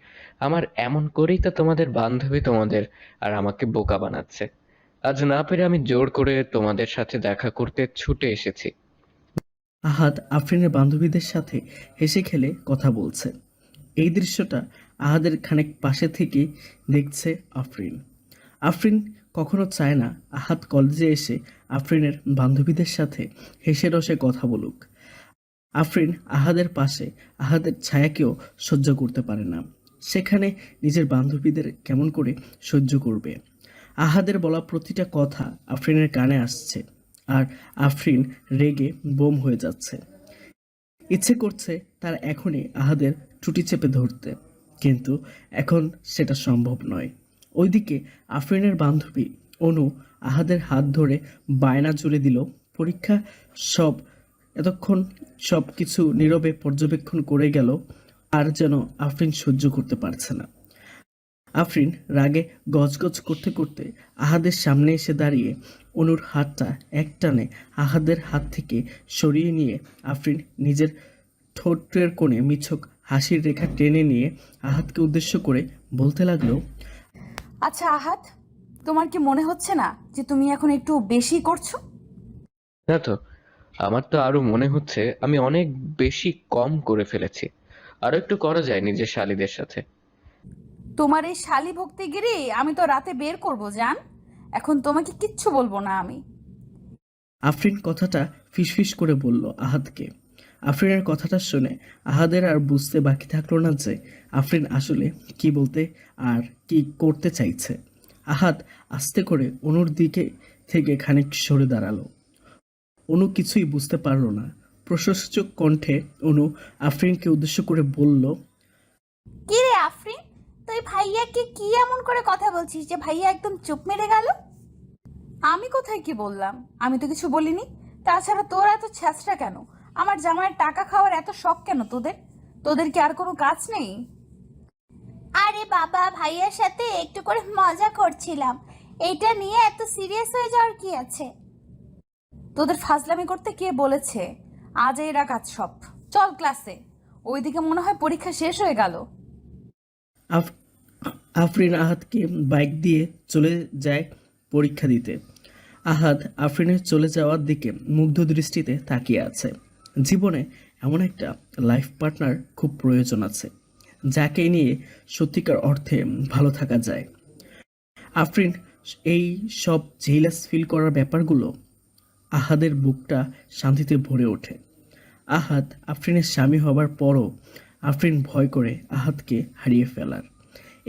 আমার এমন করেই তো তোমাদের বান্ধবী তোমাদের আর আমাকে বোকা বানাচ্ছে। আজ না পেরে আমি জোর করে তোমাদের সাথে দেখা করতে ছুটে এসেছি। আহাদ আফরিনের বান্ধবীদের সাথে হেসে খেলে কথা বলছে। এই দৃশ্যটা আহাদের খানিক পাশে থেকে দেখছে আফরিন। আফরিন কখনো চায় না আহাদ কলেজে এসে আফরিনের বান্ধবীদের সাথে হেসে রসে কথা বলুক। আফরিন আহাদের পাশে আহাদের ছায়াকেও সহ্য করতে পারে না। সেখানে নিজের বান্ধবীদের কেমন করে সহ্য করবে? আহাদের বলা প্রতিটা কথা আফরিনের কানে আসছে, আর আফরিন রেগে বোম হয়ে যাচ্ছে। ইচ্ছে করছে তার এখনই আহাদের টুটি চেপে ধরতে, কিন্তু এখন সেটা সম্ভব নয়। ওইদিকে আফরিনের বান্ধবী অনু আহাদের হাত ধরে বায়না জুড়ে দিল পরীক্ষা সব। এতক্ষণ সব কিছু নীরবে পর্যবেক্ষণ করে গেল, আর যেন আফরিন সহ্য করতে পারছে না। আফরিন রাগে গজগজ করতে করতে আহাদের সামনে এসে দাঁড়িয়ে অনুর হাতটা একটানে আহাদের হাত থেকে সরিয়ে নিয়ে আফরিন নিজের ঠোঁটের কোণে মিছক হাসির রেখা টেনে নিয়ে আহাদকে উদ্দেশ্য করে বলতে লাগলো, আচ্ছা আহাদ, তোমার কি মনে হচ্ছে না যে তুমি এখন একটু বেশি করছো? না তো, আমার তো আরো মনে হচ্ছে আমি অনেক বেশি কম করে ফেলেছি। আরো একটু করা যায় নিজের শালীদের সাথে। তোমার এই শালি ভক্তিগিরি আমি তো রাতে বের করব জান। এখন তোমাকে কিচ্ছু বলবো না আমি। আফরিন কথাটা ফিসফিস করে বলল আহাদকে। আফরিনের কথাটা শুনে আহাদের আর বুঝতে বাকি থাকলো না যে আফরিন আসলে কি বলতে আর কি করতে চাইছে। আহাদ আস্তে করে অনুর দিকে থেকে খানিক সরে দাঁড়ালো। অনু কিছুই বুঝতে পারল না। প্রশস্ত কণ্ঠে অনু আফরিনকে উদ্দেশ্য করে বলল, কি রে আফরিন, তুই ভাইয়াকে কি এমন করে কথা বলছিস যে ভাইয়া একদম চুপ মেরে গেল? আমি কোথায় কি বললাম? আমি তো কিছু বলিনি। তাছাড়া তোর এত ছ্যাঁচড়া কেন? আমার জামাইয়ের টাকা খাওয়ার এত শখ কেন তোদের? তোদের কি আর কোনো কাজ নেই? আরে বাবা, ভাইয়ার সাথে একটু করে মজা করছিলাম। এইটা নিয়ে এত সিরিয়াস হয়ে যাওয়ার কি আছে? তোদের ফাজলামি করতে কে বলেছে? আজ এই রাত সব। চল ক্লাসে। ওইদিকে মনে হয় পরীক্ষা শেষ হয়ে গেল। আফরিন আহাদকে বাইক দিয়ে চলে যায় পরীক্ষা দিতে। আহাদ আফরিনের চলে যাওয়ার দিকে মুগ্ধ দৃষ্টিতে তাকিয়ে আছে। জীবনে এমন একটা লাইফ পার্টনার খুব প্রয়োজন আছে, যাকে নিয়ে সত্যিকার অর্থে ভালো থাকা যায়। আফরিন এই সব জেলাস ফিল করার ব্যাপারগুলো আহাদের বুকটা শান্তিতে ভরে ওঠে। আহাদ আফরিনের স্বামী হবার পরও আফরিন ভয় করে আহাদকে হারিয়ে ফেলার।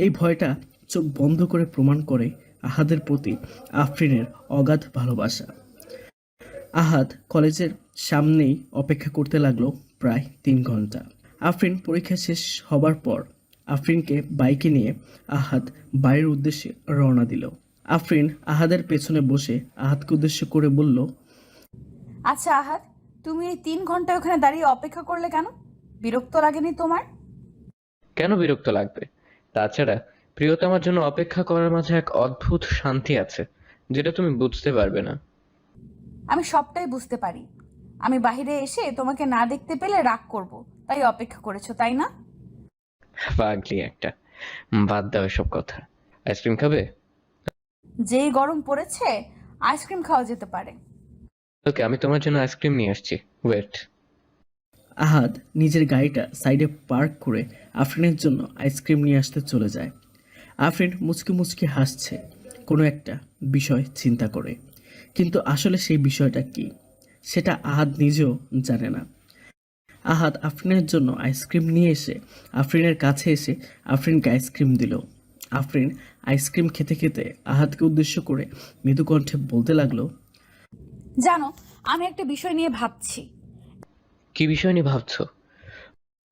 এই ভয়টা চোখ বন্ধ করে প্রমাণ করে আহাদের প্রতি আফরিনের অগাধ ভালোবাসা। আহাদ কলেজের সামনেই অপেক্ষা করতে লাগলো প্রায় 3 ঘন্টা। আফরিন পরীক্ষা শেষ হবার পর আফরিনকে বাইকে নিয়ে আহাদ বাড়ির উদ্দেশ্যে রওনা দিল। আফরিন আহাদের পেছনে বসে আহাদকে উদ্দেশ্য করে বলল, আচ্ছা আহাদ, তুমি এই 3 ঘন্টা ওখানে দাঁড়িয়ে অপেক্ষা করলে কেন? বিরক্ত লাগেনি তোমার? কেন বিরক্ত লাগবে? তাছাড়া প্রিয়তমার জন্য অপেক্ষা করার মাঝে এক অদ্ভুত শান্তি আছে, যেটা তুমি বুঝতে পারবে না। আমি সবটাই বুঝতে পারি। আমি বাইরে এসে তোমাকে না দেখতে পেলে রাগ করব, তাই অপেক্ষা করেছো, তাই না? পাগলি একটা। বাদ দাও এসব কথা। আইসক্রিম খাবে? যেই গরম পড়েছে, আইসক্রিম খাওয়া যেতে পারে। ওকে, আমি তোমার জন্য আইসক্রিম নিয়ে আসছি, ওয়েট। আহাদ নিজের গাড়িটা সাইডে পার্ক করে আফরিনের জন্য আইসক্রিম নিয়ে আসতে চলে যায়। আফরিন মুচকি মুচকি হাসছে কোনো একটা বিষয় চিন্তা করে, কিন্তু আসলে সেই বিষয়টা কি সেটা আহাদ নিজেও জানে না। আহাদ আফরিনের জন্য আইসক্রিম নিয়ে এসে আফরিনের কাছে এসে আফরিনকে আইসক্রিম দিল। আফরিন আইসক্রিম খেতে খেতে আহাদকে উদ্দেশ্য করে মৃদু কণ্ঠে বলতে লাগলো, জানো, আমি একটা বিষয় নিয়ে ভাবছি। কি বিষয় নিয়ে ভাবছো?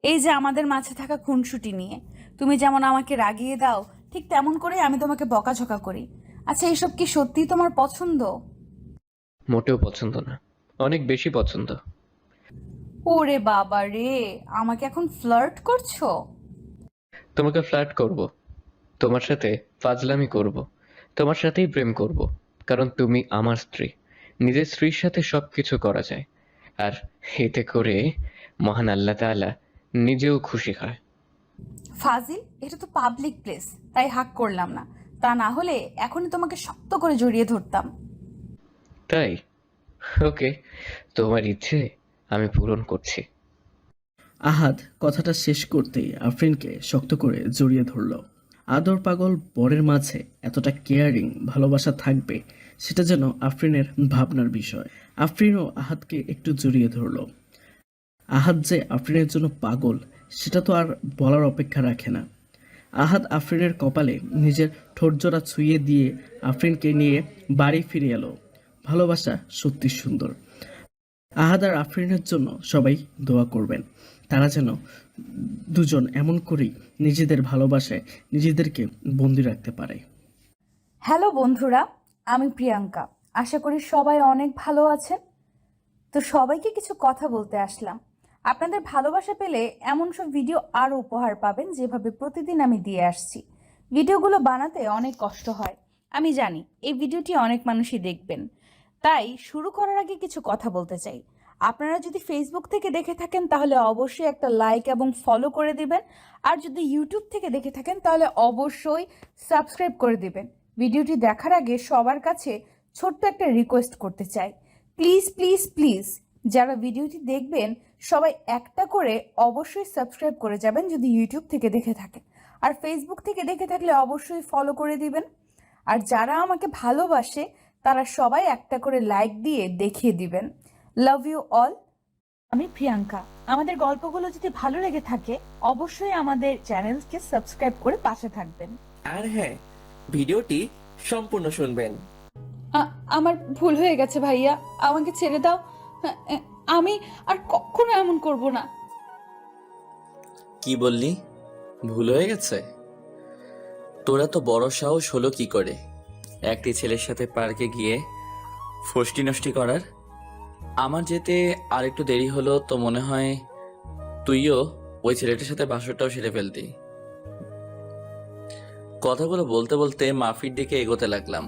এই যে আমাদের মাঝে থাকা খুনসুটি নিয়ে। তুমি যেমন আমাকে রাগিয়ে দাও, ঠিক তেমন করে আমি তোমাকে বকাঝকা করি। আচ্ছা, এসব কি সত্যিই তোমার পছন্দ? মোটেও পছন্দ না, অনেক বেশি পছন্দ। ওরে বাবা রে, আমাকে এখন ফ্লার্ট করছো? তোমাকে ফ্লার্ট করব, তোমার সাথে ফাজলামি করব, তোমার সাথেই প্রেম করব, কারণ তুমি আমার স্ত্রী। নিজের স্ত্রীর সাথে সবকিছু করা যায়, আর এতে করে মহান আল্লাহ তাআলা নিজেও খুশি হয়। ফাজিল, এটা তো পাবলিক প্লেস, তাই হাক করলাম না। তা না হলে এখনই তোমাকে শক্ত করে জড়িয়ে ধরতাম। তাই? ওকে, তোমার ইচ্ছে আমি পূরণ করছি। আহাদ কথাটা শেষ করতেই আফরিনকে শক্ত করে জড়িয়ে ধরল। আদর পাগল বরের মাঝে এতটা কেয়ারিং ভালোবাসা থাকবে সেটা যেন আফরিনের ভাবনার বিষয়। আফরিনও আহাদকে একটু জড়িয়ে ধরল। আহাদ যে আফরিনের জন্য পাগল সেটা তো আর বলার অপেক্ষা রাখে না। আহাদ আফরিনের কপালে নিজের ঠোঁটজোড়া ছুঁয়ে দিয়ে আফরিনকে নিয়ে বাড়ি ফিরে এলো। ভালোবাসা সত্যি সুন্দর। আহাদ আর আফরিনের জন্য সবাই দোয়া করবেন, তারা যেন দুজন এমন করেই নিজেদের ভালোবাসায় নিজেদেরকে বন্দি রাখতে পারে। হ্যালো বন্ধুরা, আমি প্রিয়াঙ্কা। আশা করি সবাই অনেক ভালো আছেন। তো সবাইকে কিছু কথা বলতে আসলাম। আপনাদের ভালোবাসা পেলে এমন সব ভিডিও আরও উপহার পাবেন যেভাবে প্রতিদিন আমি দিয়ে আসছি। ভিডিওগুলো বানাতে অনেক কষ্ট হয়, আমি জানি। এই ভিডিওটি অনেক মানুষই দেখবেন, তাই শুরু করার আগে কিছু কথা বলতে চাই। আপনারা যদি ফেসবুক থেকে দেখে থাকেন তাহলে অবশ্যই একটা লাইক এবং ফলো করে দিবেন, আর যদি ইউটিউব থেকে দেখে থাকেন তাহলে অবশ্যই সাবস্ক্রাইব করে দিবেন। ভিডিওটি দেখার আগে সবার কাছে ছোট্ট একটা রিকোয়েস্ট করতে চাই, প্লিজ প্লিজ প্লিজ যারা ভিডিওটি দেখবেন সবাই একটা করে অবশ্যই সাবস্ক্রাইব করে যাবেন যদি ইউটিউব থেকে দেখে থাকেন, আর ফেসবুক থেকে দেখে থাকলে অবশ্যই ফলো করে দিবেন। আর যারা আমাকে ভালোবাসে তারা সবাই একটা করে লাইক দিয়ে দেখিয়ে দিবেন। Love you all. আমি প্রিয়াঙ্কা। আমাদের গল্পগুলো যদি ভালো লেগে থাকে অবশ্যই আমাদের চ্যানেলকে সাবস্ক্রাইব করে পাশে থাকবেন। আর হ্যাঁ, ভিডিওটি সম্পূর্ণ শুনবেন। আমার ভুল হয়ে গেছে ভাইয়া, আমাকে ছেড়ে দাও। আমি আর কখনো এমন করব না। কি বললি? ভুল হয়ে গেছে? তোরা তো বড় সাহস হলো কি করে একটি ছেলের সাথে পার্কে গিয়ে ফষ্টি নষ্টি করার? আমার যেতে আর একটু দেরি হলো তো মনে হয় তুইও ওই ছেলেটার সাথে বাসরটাও সেরে ফেলতি। কথাগুলো বলতে বলতে মাফির দিকে এগোতে লাগলাম,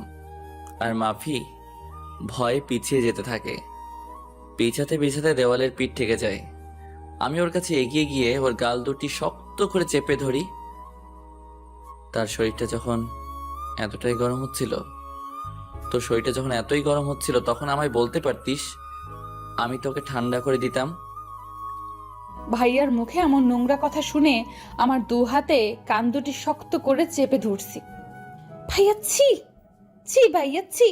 আর মাফি ভয়ে পিছিয়ে যেতে থাকে। পিছাতে পিছাতে দেওয়ালের পিঠ ঠেকে যায়। আমি ওর কাছে এগিয়ে গিয়ে ওর গাল দুটি শক্ত করে চেপে ধরি। তার শরীরটা যখন এতটাই গরম হচ্ছিল, তোর শরীরটা যখন এতই গরম হচ্ছিল তখন আমায় বলতে পারতিস, আমি তোকে ঠান্ডা করে দিতাম। ভাইয়ার মুখে এমন নোংরা কথা শুনে আমার দু হাতে কান দুটি শক্ত করে চেপে ধরছি। ভাইয়া ছি ছি, ভাইয়া ছি,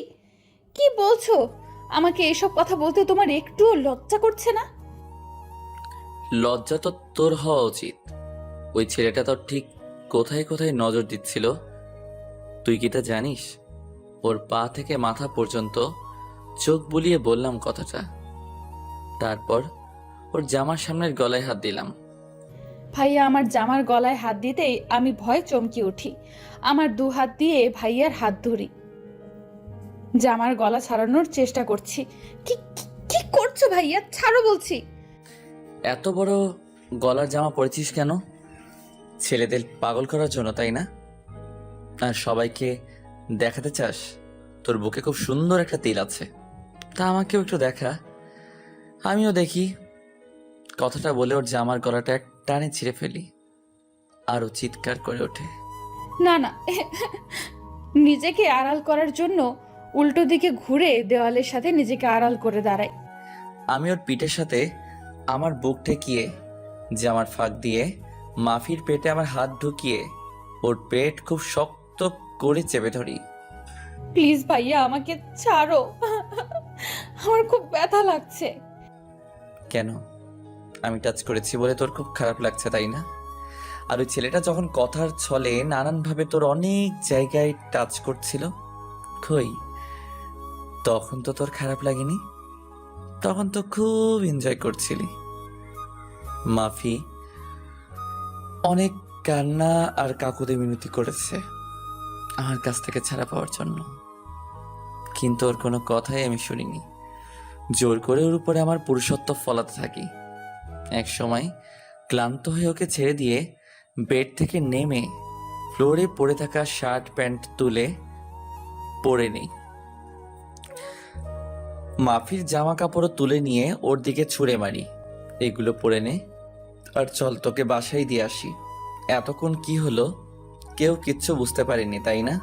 কি বলছো? আমাকে এসব কথা বলতে তোমার একটুও লজ্জা করছে না? লজ্জা তো তোর হওয়া উচিত। ওই ছেলেটা তোর ঠিক কোথায় কোথায় নজর দিচ্ছিল তুই কি তা জানিস? ওর পা থেকে মাথা পর্যন্ত চোখ বুলিয়ে বললাম কথাটা। তারপর ওর জামার সামনের গলায় হাত দিলাম। ভাইয়া আমার জামার গলায় হাত দিতেই আমি ভয়ে চমকে উঠি। আমার দু হাত দিয়ে ভাইয়ার হাত ধরি, জামার গলা ছাড়ানোর চেষ্টা করছি। কি কি করছো ভাইয়া? ছাড়ো বলছি। এত বড় গলার জামা পরেছিস কেন? ছেলেদের পাগল করার জন্য, তাই না? আর সবাইকে দেখাতে চাস তোর বুকে খুব সুন্দর একটা তিল আছে, তা আমাকেও একটু দেখা। আমিও দেখি। কথাটা বলে ওর জামার গলাটা এক টানে ছিঁড়ে ফেলি। আরও চিৎকার করে ওঠে। না না, নিজেকে আড়াল করার জন্য উল্টো দিকে ঘুরে দেওয়ালের সাথে নিজেকে আড়াল করে দাঁড়াই। আমি ওর পিঠের সাথে আমার বুক ঠেকিয়ে জামার ফাঁক দিয়ে মাফির পেটে আমার হাত ঢুকিয়ে ওর পেট খুব শক্ত করে চেপে ধরি। প্লিজ ভাইয়া, আমাকে ছাড়ো, আমার খুব ব্যথা লাগছে। কেন? আমি টাচ করেছি বলে তোর খুব খারাপ লাগছে, তাই না? আর ওই ছেলেটা যখন কথার ছলে নানানভাবে তোর অনেক জায়গায় টাচ করছিল, কই তখন তো তোর খারাপ লাগেনি? তখন তো খুব এনজয় করছিলি। মাফি অনেক কান্না আর কাকুতে মিনতি করেছে আমার কাছ থেকে ছাড়া পাওয়ার জন্য, কিন্তু ওর কোনো কথাই আমি শুনিনি। জোর করে ওর উপরে আমার পুরুষত্ব ফলাতে থাকি। এক সময় ক্লান্ত হয়ে ওকে ছেড়ে দিয়ে বেড থেকে নেমে ফ্লোরে পড়ে থাকা শার্ট প্যান্ট তুলে পরে নেই। মাফির জামা কাপড়ও তুলে নিয়ে ওর দিকে ছুঁড়ে মারি, এগুলো পরে নে আর চল তোকে বাসায় দিয়ে আসি। এতক্ষণ কি হলো কেউ কিচ্ছু বুঝতে পারেনি, তাই না?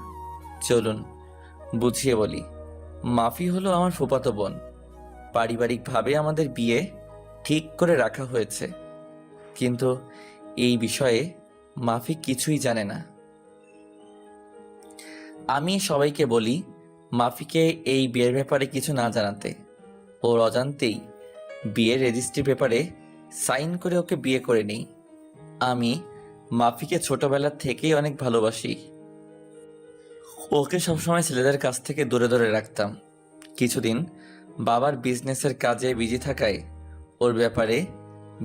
চলুন বুঝিয়ে বলি। মাফি হলো আমার ফুফাতো বোন। পারিবারিকভাবে আমাদের বিয়ে ঠিক করে রাখা হয়েছে, কিন্তু এই বিষয়ে মাফি কিছুই জানে না। আমি সবাইকে বলি মাফিকে এই বিয়ের ব্যাপারে কিছু না জানাতে। ওর অজান্তেই বিয়ের রেজিস্ট্রি পেপারে সাইন করে ওকে বিয়ে করে নেই। আমি মাফিকে ছোটবেলা থেকেই অনেক ভালোবাসি। ওকে সবসময় ছেলেদের কাছ থেকে দূরে দূরে রাখতাম। কিছুদিন বাবার বিজনেসের কাজে বিজি থাকায় ওর ব্যাপারে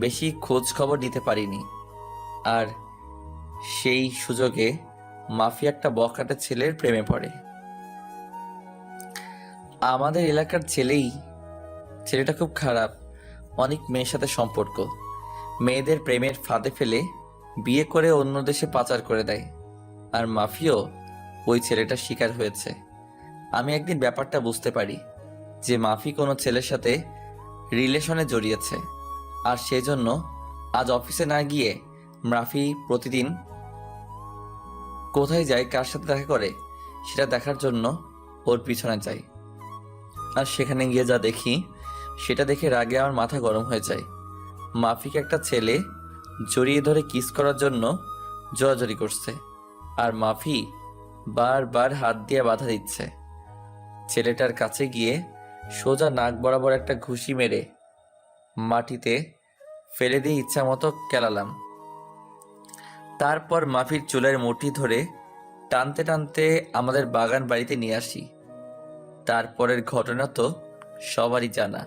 বেশি খোঁজ খবর নিতে পারিনি। আর সেই সুযোগে মাফি একটা বখাটে ছেলের প্রেমে পড়ে। আমাদের এলাকার ছেলেটা খুব খারাপ, অনেক মেয়ের সাথে সম্পর্ক, মেয়েদের প্রেমের ফাঁদে ফেলে বিয়ে করে অন্য দেশে পাচার করে দেয়। আর মাফিও ওই ছেলেটার শিকার হয়েছে। আমি একদিন ব্যাপারটা বুঝতে পারি যে মাফি কোনো ছেলের সাথে রিলেশনে জড়িয়েছে, আর সেজন্য আজ অফিসে না গিয়ে মাফি প্রতিদিন কোথায় যায়, কার সাথে দেখা করে, সেটা দেখার জন্য ওর পিছনে যাই। আর সেখানে গিয়ে যা দেখি সেটা দেখে রাগে আমার মাথা গরম হয়ে যায়। মাফিকে একটা ছেলে জড়িয়ে ধরে কিস করার জন্য জোরাজোরি করছে, আর মাফি বারবার হাত দিয়ে বাধা দিচ্ছে। ছেলেটার কাছে গিয়ে সোজা নাক বরাবর একটা ঘুষি মেরে মাটিতে ফেলে দিয়ে ইচ্ছা মতো কেলালাম। তারপর মাফির চুলের মুঠি ধরে টানতে টানতে আমাদের বাগান বাড়িতে নিয়ে আসি। তারপরের ঘটনা তো সবারই জানা।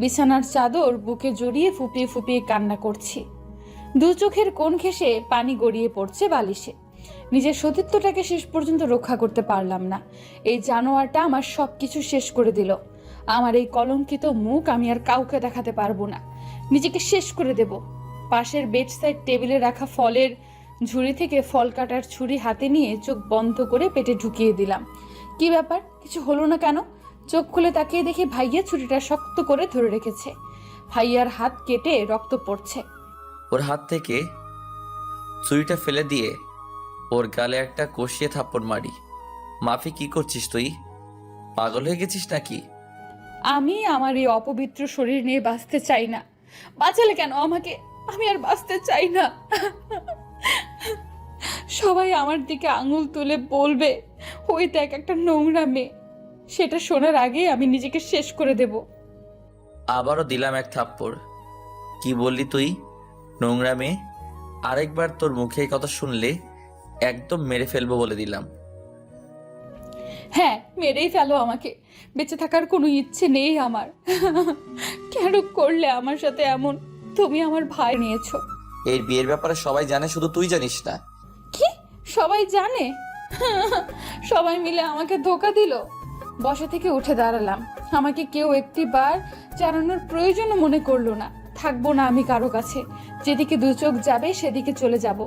বিছানার চাদর বুকে জড়িয়ে ফুপিয়ে ফুপিয়ে কান্না করছি। দু চোখের কোণ ঘেঁষে পানি গড়িয়ে পড়ছে বালিশে। নিজের সতীত্বটাকে শেষ পর্যন্ত রক্ষা করতে পারলাম না। এই জানোয়ারটা আমার সব কিছু শেষ করে দিল। আমার এই কলঙ্কিত মুখ আমি আর কাউকে দেখাতে পারবো না। নিজেকে শেষ করে দেব। পাশের বেডসাইড টেবিলে রাখা ফলের ঝুড়ি থেকে ফল কাটার ছুরি হাতে নিয়ে চোখ বন্ধ করে পেটে ঢুকিয়ে দিলাম। কি ব্যাপার, কিছু হলো না কেন? চোখ খুলে তাকিয়ে দেখি ভাইয়া ছুরিটা শক্ত করে ধরে রেখেছে। ভাইয়ার হাত কেটে রক্ত পড়ছে। ওর হাত থেকে ছুরিটা ফেলে দিয়ে ওর গালে একটা কষিয়ে থাপ্পড় মারি। মাফি, কি করছিস তুই? পাগল হয়ে গেছিস নাকি? আমি আমার এই অপবিত্র শরীর নিয়ে বাঁচতে চাই না। বাঁচালে কেন আমাকে? আমি আর বাঁচতে চাই না। সবাই আমার দিকে আঙুল তুলে বলবে, ওই দেখ একটা নোংরা মেয়ে। সেটা শোনার আগে আমি নিজেকে শেষ করে দেব। আবারও দিলাম এক থাপ্পড়। কি বললি তুই? নোংরা মেয়ে? আরেকবার তোর মুখে এই কথা শুনলে একদম মেরে ফেলবো বলে দিলাম। হ্যাঁ, মেরেই ফেলো আমাকে। বেঁচে থাকার কোনো ইচ্ছে নেই আমার। কেন করলে আমার সাথে এমন? তুমি আমার ভাই নিয়েছো। এই বিয়ের ব্যাপারে সবাই জানে, শুধু তুই জানিস না। কি? সবাই জানে? সবাই মিলে আমাকে ধোঁকা দিল। বসা থেকে উঠে দাঁড়ালাম। আমাকে কেউ একটিবার জানানোর প্রয়োজনও মনে করলো না। থাকবো না আমি কারো কাছে। যেদিকে দু চোখ যাবে সেদিকে চলে যাব।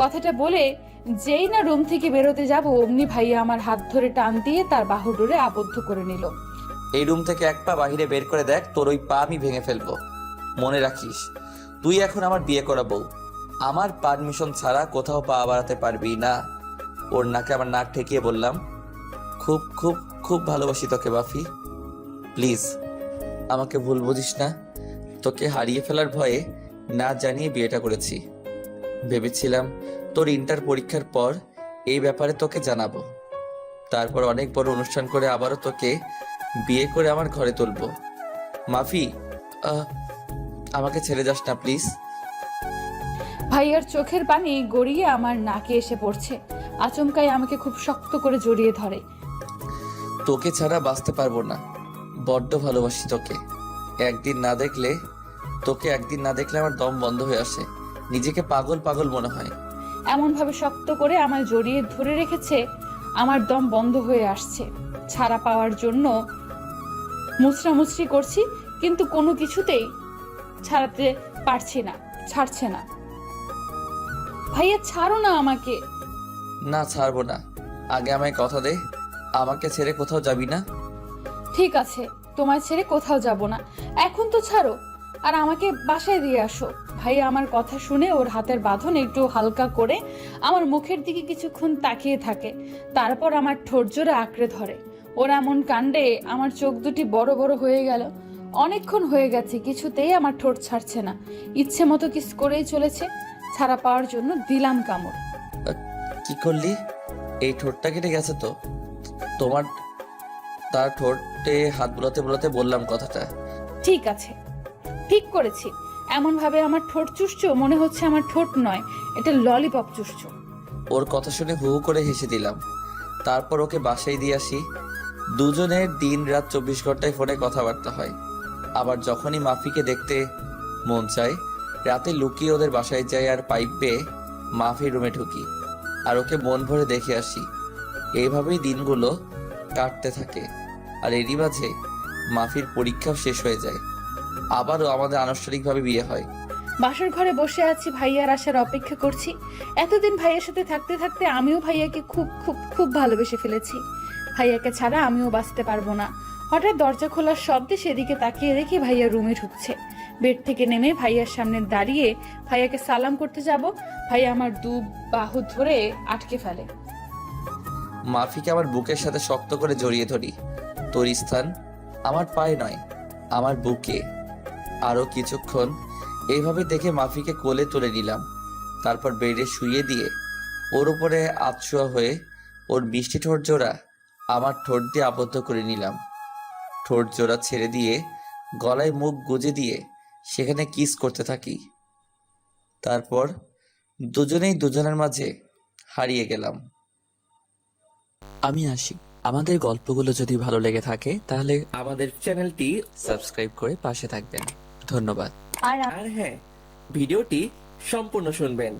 কথাটা বলে যেই না রুম থেকে বেরোতে যাব অমনি ভাইয়া আমার হাত ধরে টান দিয়ে তার বাহুডোরে আবদ্ধ করে নিল। এই রুম থেকে এক পা বাহিরে বের করে দেখ, তোর ওই পা আমি ভেঙে ফেলবো। মনে রাখিস, তুই এখন আমার বিয়ে করা বউ। আমার পারমিশন ছাড়া কোথাও পা বাড়াতে পারবি না। ওর নাকে আমার নাক ঠেকিয়ে বললাম, খুব খুব খুব ভালোবাসি তোকে বাফি। প্লিজ আমাকে ভুল বুঝিস না। তোকে হারিয়ে ফেলার ভয়ে না জানিয়ে বিয়েটা করেছি। ভেবেছিলাম তোর ইন্টার পরীক্ষার পর এই ব্যাপারে তোকে জানাবো, তারপর অনেক বড় অনুষ্ঠান করে আবারও তোকে বিয়ে করে আমার ঘরে তুলবো। মাফি, আমাকে ছেড়ে যাস না প্লিজ। ভাইয়ার চোখের পানি গড়িয়ে আমার নাকে এসে পড়ছে। আচমকাই আমাকে খুব শক্ত করে জড়িয়ে ধরে। তোকে ছাড়া বাঁচতে পারবো না, বড্ড ভালোবাসি তোকে। তোকে একদিন না দেখলে আমার দম বন্ধ হয়ে আসে, নিজেকে পাগল পাগল মনে হয়। এমন ভাবে শক্ত করে আমায় জড়িয়ে ধরে রেখেছে, আমার দম বন্ধ হয়ে আসছে। ছাড়া পাওয়ার জন্য মুচড়ামুচড়ি করছি, কিন্তু কোনো কিছুতেই ছাড়াতে পারছি না, ছাড়ছে না। ভাইয়া ছাড়ো না আমাকে। না, ছাড়বো না। আগে আমায় কথা দে, আমাকে ছেড়ে কোথাও যাবি না। ঠিক আছে, তোমায় ছেড়ে কোথাও যাব না। এখন তো ছাড়ো, আর আমাকে বাসায় দিয়ে আসো। ভাইয়া আমার কথা শুনে ওর হাতের বাঁধন একটু হালকা করে আমার মুখের দিকে কিছুক্ষণ তাকিয়ে থাকে, তারপর আমার ঠোঁট জোড়া আঁকড়ে ধরে। ওর এমন কাণ্ডে আমার চোখ দুটি বড় বড় হয়ে গেল। অনেকক্ষণ হয়ে গেছে, কিছুতেই আমার ঠোঁট ছাড়ছে না। ইচ্ছে মতো কিস করেই চলেছে। ছাড়া পাওয়ার জন্য দিলাম কামড়। কি করলি? এই ঠোঁটটা কেটে গেছে তো তোমার? তার ঠোঁটে হাত বুলাতে বুলাতে বললাম কথাটা। ঠিক আছে, ঠিক করেছি। এমন ভাবে আমার ঠোঁট চুষছো, মনে হচ্ছে আমার ঠোঁট নয়, এটা ললিপপ চুষছো। ওর কথা শুনে হু হু করে হেসে দিলাম। তারপর ওকে বাসায় দিয়ে আসি। দুজনের দিন রাত 24 ঘন্টায় ফোনে কথাবার্তা হয়। আবার যখনই মাফিকে দেখতে মন চায়, রাতে লুকিয়ে ওদের বাসায় যাই আর পাইপ পেয়ে মাফির রুমে ঢুকি আর ওকে মন ভরে দেখে আসি। এইভাবেই দিনগুলো কাটতে থাকে। আর এরই মাঝে মাফির পরীক্ষাও শেষ হয়ে যায়। আবারও আমাদের আনুষ্ঠানিকভাবে বিয়ে হয়। বাসার ঘরে বসে আছি, ভাইয়ার আসার অপেক্ষা করছি। এতদিন ভাইয়ার সাথে থাকতে থাকতে আমিও ভাইয়াকে খুব খুব খুব ভালোবেসে ফেলেছি। ভাইয়াকে ছাড়া আমিও বাঁচতে পারবো না। হঠাৎ দরজা খোলার শব্দে সেদিকে তাকিয়ে দেখি ভাইয়া রুমে ঢুকছে। বেড থেকে নেমে ভাইয়ার সামনে দাঁড়িয়ে ভাইয়াকে সালাম করতে যাব, ভাইয়া আমার দু বাহু ধরে আটকে ফেলে। মাফিকে আমার বুকের সাথে শক্ত করে জড়িয়ে ধরি। তোর স্থান আমার পায়ে নয়, আমার বুকে। আরো কিছুক্ষণ এইভাবে দেখে মাফিকে কোলে তুলে নিলাম। তারপর বেডে শুইয়ে দিয়ে ওর উপরে আতশোয়া হয়ে ওর মিষ্টি ঠোঁট জোড়া আমার ঠোঁট দিয়ে আবদ্ধ করে নিলাম। ঠোঁট জোড়া ছেড়ে দিয়ে গলায় মুখ গুজে দিয়ে সেখানে কিস করতে থাকি। তারপর দুজনেই দুজনের মাঝে হারিয়ে গেলাম। আমি আসি। আমাদের গল্পগুলো যদি ভালো লেগে থাকে তাহলে আমাদের চ্যানেলটি সাবস্ক্রাইব করে পাশে থাকবেন। ধন্যবাদ। আর আর হ্যাঁ, ভিডিওটি সম্পূর্ণ শুনবেন।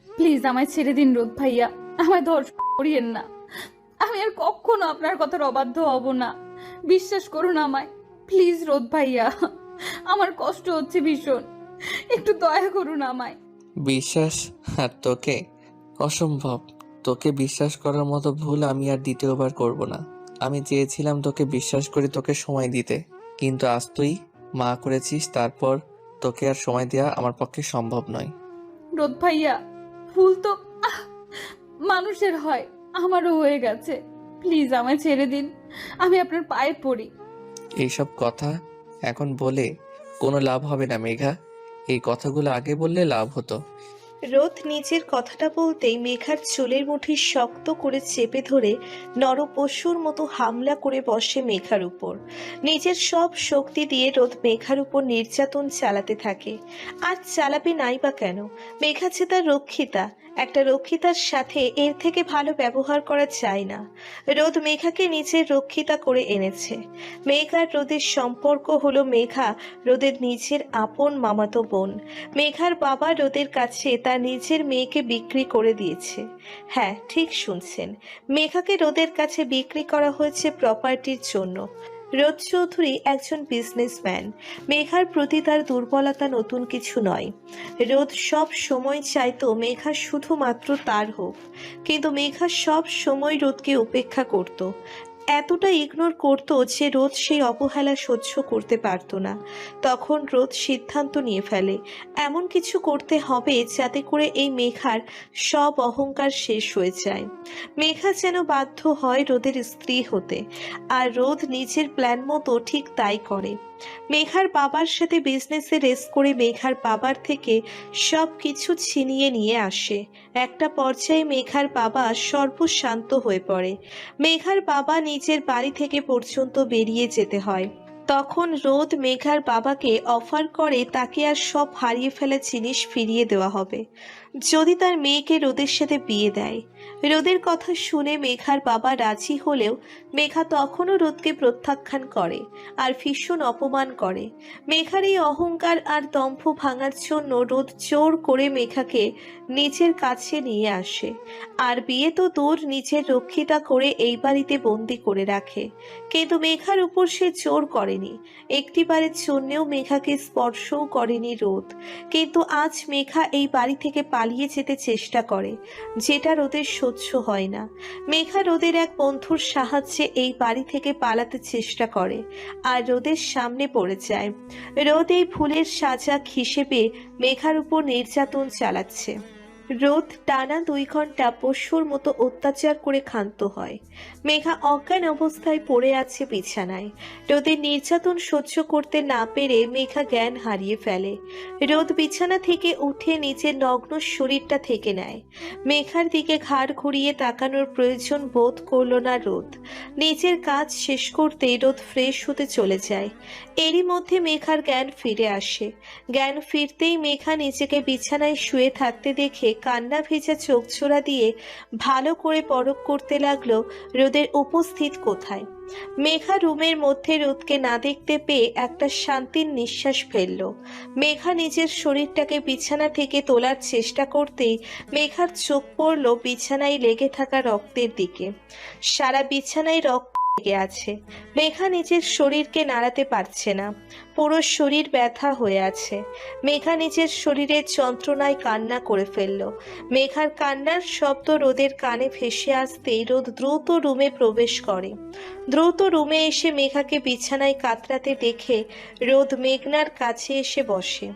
প্লিজ আমায় ছেড়ে দিন রোদ ভাইয়া, আমায় ধর্ষণ করিয়েন না। আমি আর কখনো আপনার কথার অবাধ্য হব না। বিশ্বাস করুন আমায়, প্লিজ রোদ ভাইয়া। আমার কষ্ট হচ্ছে ভীষণ, একটু দয়া করুন আমায়। বিশ্বাস? আর তোকে? অসম্ভব। তোকে বিশ্বাস করার মতো ভুল আমি আর দ্বিতীয়বার করব না। আমি চেয়েছিলাম তোকে বিশ্বাস করে তোকে সময় দিতে, কিন্তু আজ তুই মা করেছিস, তারপর তোকে আর সময় দেওয়া আমার পক্ষে সম্ভব নয়। রোদ ভাইয়া, ভুল তো মানুষের হয়, আমারও হয়ে গেছে। প্লিজ আমায় ছেড়ে দিন, আমি আপনার পায়ে পড়ি। এইসব কথা এখন বলে কোনো লাভ হবে না মেঘা। এই কথাগুলো আগে বললে লাভ হতো। রোদ নিজের কথাটা বলতেই মেঘার চুলের মুঠি শক্ত করে চেপে ধরে নরপশুর মতো হামলা করে বসে মেঘার উপর। নিজের সব শক্তি দিয়ে রোদ মেঘার উপর নির্যাতন চালাতে থাকে। আর চালাবে নাই বা কেন? মেঘা যে তার রক্ষিতা, একটা রক্ষিতার সাথে এর থেকে ভালো ব্যবহার করা যায় না। রোদ মেঘাকে নিজের রক্ষিতা করে এনেছে। মেঘা আর রোদের সম্পর্ক হলো মেঘা রোদের নিজের আপন মামাতো বোন। মেঘার বাবা রোদের কাছে তার নিজের মেয়েকে বিক্রি করে দিয়েছে। হ্যাঁ, ঠিক শুনছেন, মেঘাকে রোদের কাছে বিক্রি করা হয়েছে প্রপার্টির জন্য। রোদ চৌধুরী একজন বিজনেসম্যান। মেঘার প্রতি তার দুর্বলতা নতুন কিছু নয়। রোদ সব সময় চাইতো মেঘা শুধুমাত্র তার হোক, কিন্তু মেঘা সব সময় রোদকে উপেক্ষা করত, এতটা ইগনোর করতো যে রোদ সেই অবহেলা সহ্য করতে পারতো না। তখন রোদ সিদ্ধান্ত নিয়ে ফেলে এমন কিছু করতে হবে যাতে করে এই মেঘার সব অহংকার শেষ হয়ে যায়। মেঘা যেন বাধ্য হয় রোদের স্ত্রী হতে, আর রোদ নিজের প্ল্যান মতো ঠিক তাই করে। মেঘার বাবার সাথে বিজনেসে রেস করে মেঘার বাবার থেকে সব কিছু ছিনিয়ে নিয়ে আসে। একটা পর্যায়ে মেঘার বাবা সর্বশান্ত হয়ে পড়ে। মেঘার বাবা নিজের বাড়ি থেকে পর্যন্ত বেরিয়ে যেতে হয়। তখন রোদ মেঘার বাবাকে অফার করে তাকে আর সব হারিয়ে ফেলা জিনিস ফিরিয়ে দেওয়া হবে যদি তার মেয়েকে রোদের সাথে বিয়ে দেয়। রোদের কথা শুনে মেঘার বাবা রাজি হলেও মেঘা তখনও রোদকে প্রত্যাখ্যান করে আর ভীষণ অপমান করে। মেঘার এই অহংকার আর দম্ভ ভাঙার জন্য রোদ জোর করে মেঘাকে নিজের কাছে নিয়ে আসে, আর বিয়ে তো দূর, নিজের রক্ষিতা করে এই বাড়িতে বন্দি করে রাখে। কিন্তু মেঘার উপর সে জোর করেনি, একটিবারের জন্যেও মেঘাকে স্পর্শও করেনি রোদ। কিন্তু আজ মেঘা এই বাড়ি থেকে পালিয়ে যেতে চেষ্টা করে, যেটা রোদের সহ্য হয় না। মেঘা রোদের এক বন্ধুর সাহায্যে এই বাড়ি থেকে পালাতে চেষ্টা করে আর রোদের সামনে পড়ে যায়। রোদ এই ভুলের সাজা হিসেবে মেঘার উপর নির্যাতন চালাচ্ছে। রোদ টানা 2 ঘন্টা পশুর মতো অত্যাচার করে ক্ষান্ত হয়। মেঘা অজ্ঞান অবস্থায় পড়ে আছে বিছানায়। রোদের নির্যাতন সহ্য করতে না পেরে মেঘা জ্ঞান হারিয়ে ফেলে। রোদ বিছানা থেকে উঠে নিজের নগ্ন শরীরটা থেকে নেয়। মেঘার দিকে ঘাড় ঘুরিয়ে তাকানোর প্রয়োজন বোধ করল না রোদ। নিজের কাজ শেষ করতেই রোদ ফ্রেশ হতে চলে যায়। এরই মধ্যে মেঘার জ্ঞান ফিরে আসে। জ্ঞান ফিরতেই মেঘা নিজেকে বিছানায় শুয়ে থাকতে দেখে কান্না ভেজা চোখ ছোড়া দিয়ে ভালো করে পরখ করতে লাগলো রোদের উপস্থিত কোথায়। মেঘা রুমের মধ্যে রোদকে না দেখতে পেয়ে একটা শান্তির নিঃশ্বাস ফেলল। মেঘা নিজের শরীরটাকে বিছানা থেকে তোলার চেষ্টা করতেই মেঘার চোখ পড়ল বিছানায় লেগে থাকা রক্তের দিকে। সারা বিছানায় রক্ত লেগে আছে। মেঘা নিজের শরীরকে নাড়াতে পারছে না, পুরো শরীর ব্যথা হয়ে আছে। মেঘা নিজের শরীরের যন্ত্রণায় কান্না করে ফেলল। মেঘার কান্নার শব্দ রোদের কানে ভেসে আসতেই রোদ দ্রুত রুমে প্রবেশ করে। দ্রুত রুমে এসে মেঘাকে বিছানায় কাতরাতে দেখে রোদ মেঘনার কাছে এসে বসে।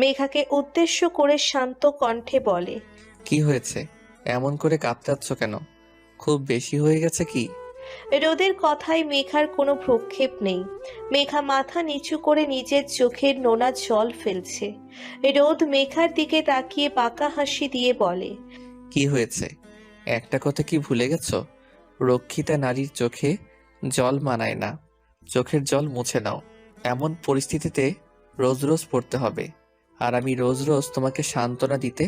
মেঘাকে উদ্দেশ্য করে শান্ত কণ্ঠে বলে, কি হয়েছে? এমন করে কাঁপতাচ্ছ কেন? খুব বেশি হয়ে গেছে কি? রোদের কথায় মেঘার কোনো ভ্রুক্ষেপ নেই। মেঘা মাথা নিচু করে নিজের চোখের নোনা জল ফেলছে। রোদ মেঘার দিকে তাকিয়ে বাঁকা হাসি দিয়ে বলে, কি হয়েছে? একটা কথা কি ভুলে গেছো? রক্ষিতা নারীর চোখে জল মানায় না, চোখের জল মুছে নাও। এমন পরিস্থিতিতে রোজ রোজ পড়তে হবে, আর আমি রোজ রোজ তোমাকে সান্ত্বনা দিতে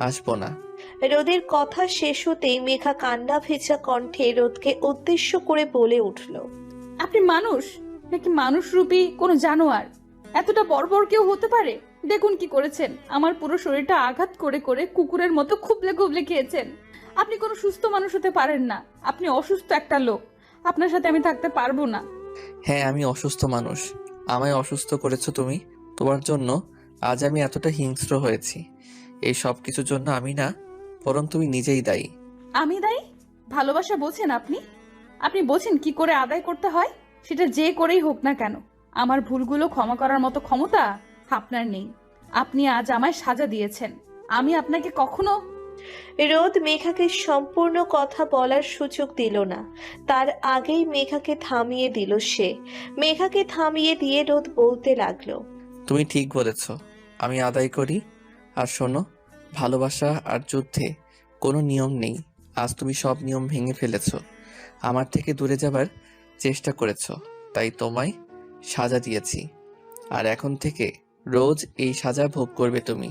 আসবো না। রোদের কথা শেষ হতেই মেঘা কান্না ভেজা কণ্ঠে রোদকে উদ্দেশ্য করে বলে উঠল, আপনি মানুষ নাকি মানুষরূপী কোনো জানোয়ার? এতটা বর্বর কেউ হতে পারে? দেখুন কি করেছেন, আমার পুরো শরীরটা আঘাত করে করে কুকুরের মতো খুবলে খুবলে খেয়েছেন। আপনি কোনো সুস্থ মানুষ হতে পারেন না, আপনি অসুস্থ একটা লোক। আপনার সাথে আমি থাকতে পারবো না। হ্যাঁ, আমি অসুস্থ মানুষ। আমায় অসুস্থ করেছো তুমি। তোমার জন্য আজ আমি এতটা হিংস্র হয়েছি। এই সব কিছুর জন্য আমি না, বরং তুমি নিজেই দায়ী। আমি দায়ী? ভালোবাসা বোঝেন আপনি? আপনি বোঝেন কি করে আদায় করতে হয়? সেটা যে করেই হোক না কেন, আমার ভুলগুলো ক্ষমা করার মতো ক্ষমতা আপনার নেই। আপনি আজ আমায় সাজা দিয়েছেন, আমি আপনাকে কখনো। রোদ মেঘাকে সম্পূর্ণ কথা বলার সুযোগ দিল না, তার আগেই মেঘাকে থামিয়ে দিল সে। মেঘাকে থামিয়ে দিয়ে রোদ বলতে লাগলো, তুমি ঠিক বলেছ, আমি আদায় করি। আর শোনো, ভালোবাসা আর যুদ্ধে কোনো নিয়ম নেই। আজ তুমি সব নিয়ম ভেঙে ফেলেছো, আমার থেকে দূরে যাবার চেষ্টা করেছো, তাই তোমায় সাজা দিয়েছি। আর এখন থেকে রোজ এই সাজা ভোগ করবে তুমি।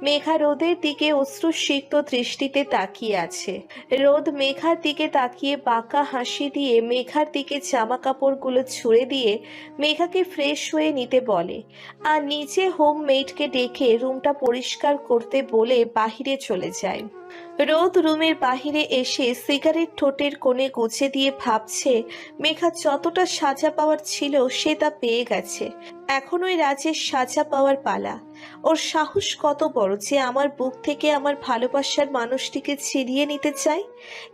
মেঘা রোদের দিকে অশ্রুসিক্ত দৃষ্টিতে তাকিয়ে আছে। রোদ মেঘার দিকে তাকিয়ে বাঁকা হাসি দিয়ে মেঘার দিকে জামা কাপড়গুলো ছুঁড়ে দিয়ে মেঘাকে ফ্রেশ হয়ে নিতে বলে, আর নিচে হোম মেডকে ডেকে রুমটা পরিষ্কার করতে বলে বাহিরে চলে যায়। রোদ রুমের বাহিরে এসে সিগারেট ঠোঁটের কোণে গুছে দিয়ে ভাবছে মেঘা যতটা সাজা পাওয়ার ছিল সে তা পেয়ে গেছে, এখন ওই রাজের সাজা পাওয়ার পালা। ওর সাহস কত বড় যে আমার বুক থেকে আমার ভালোবাসার মানুষটিকে ছিনিয়ে নিতে চায়।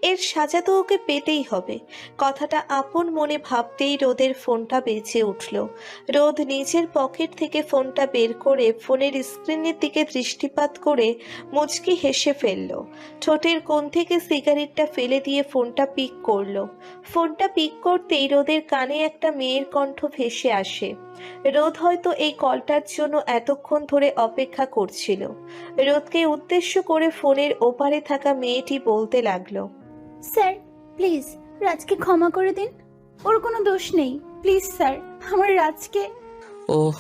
এর সাজা তো ওকে পেতেই হবে। কথাটা আপন মনে ভাবতেই রোদের ফোনটা বেজে উঠল। রোদ নিজের পকেট থেকে ফোনটা বের করে ফোনের স্ক্রিনের দিকে দৃষ্টিপাত করে মুচকি হেসে ফেলল। ঠোঁটের কোণ থেকে সিগারেটটা ফেলে দিয়ে ফোনটা পিক করলো। ফোনটা পিক করতেই রোদের কানে একটা মেয়ের কণ্ঠ ভেসে আসে। রোদ হয়তো এই কলটার জন্য এতক্ষণ ধরে অপেক্ষা করছিল। রোদকে উদ্দেশ্য করে ফোনের ওপারে থাকা মেয়েটি বলতে লাগলো, স্যার প্লিজ রাজকে ক্ষমা করে দিন, ওর কোনো দোষ নেই, প্লিজ স্যার আমার রাজকে। ওহ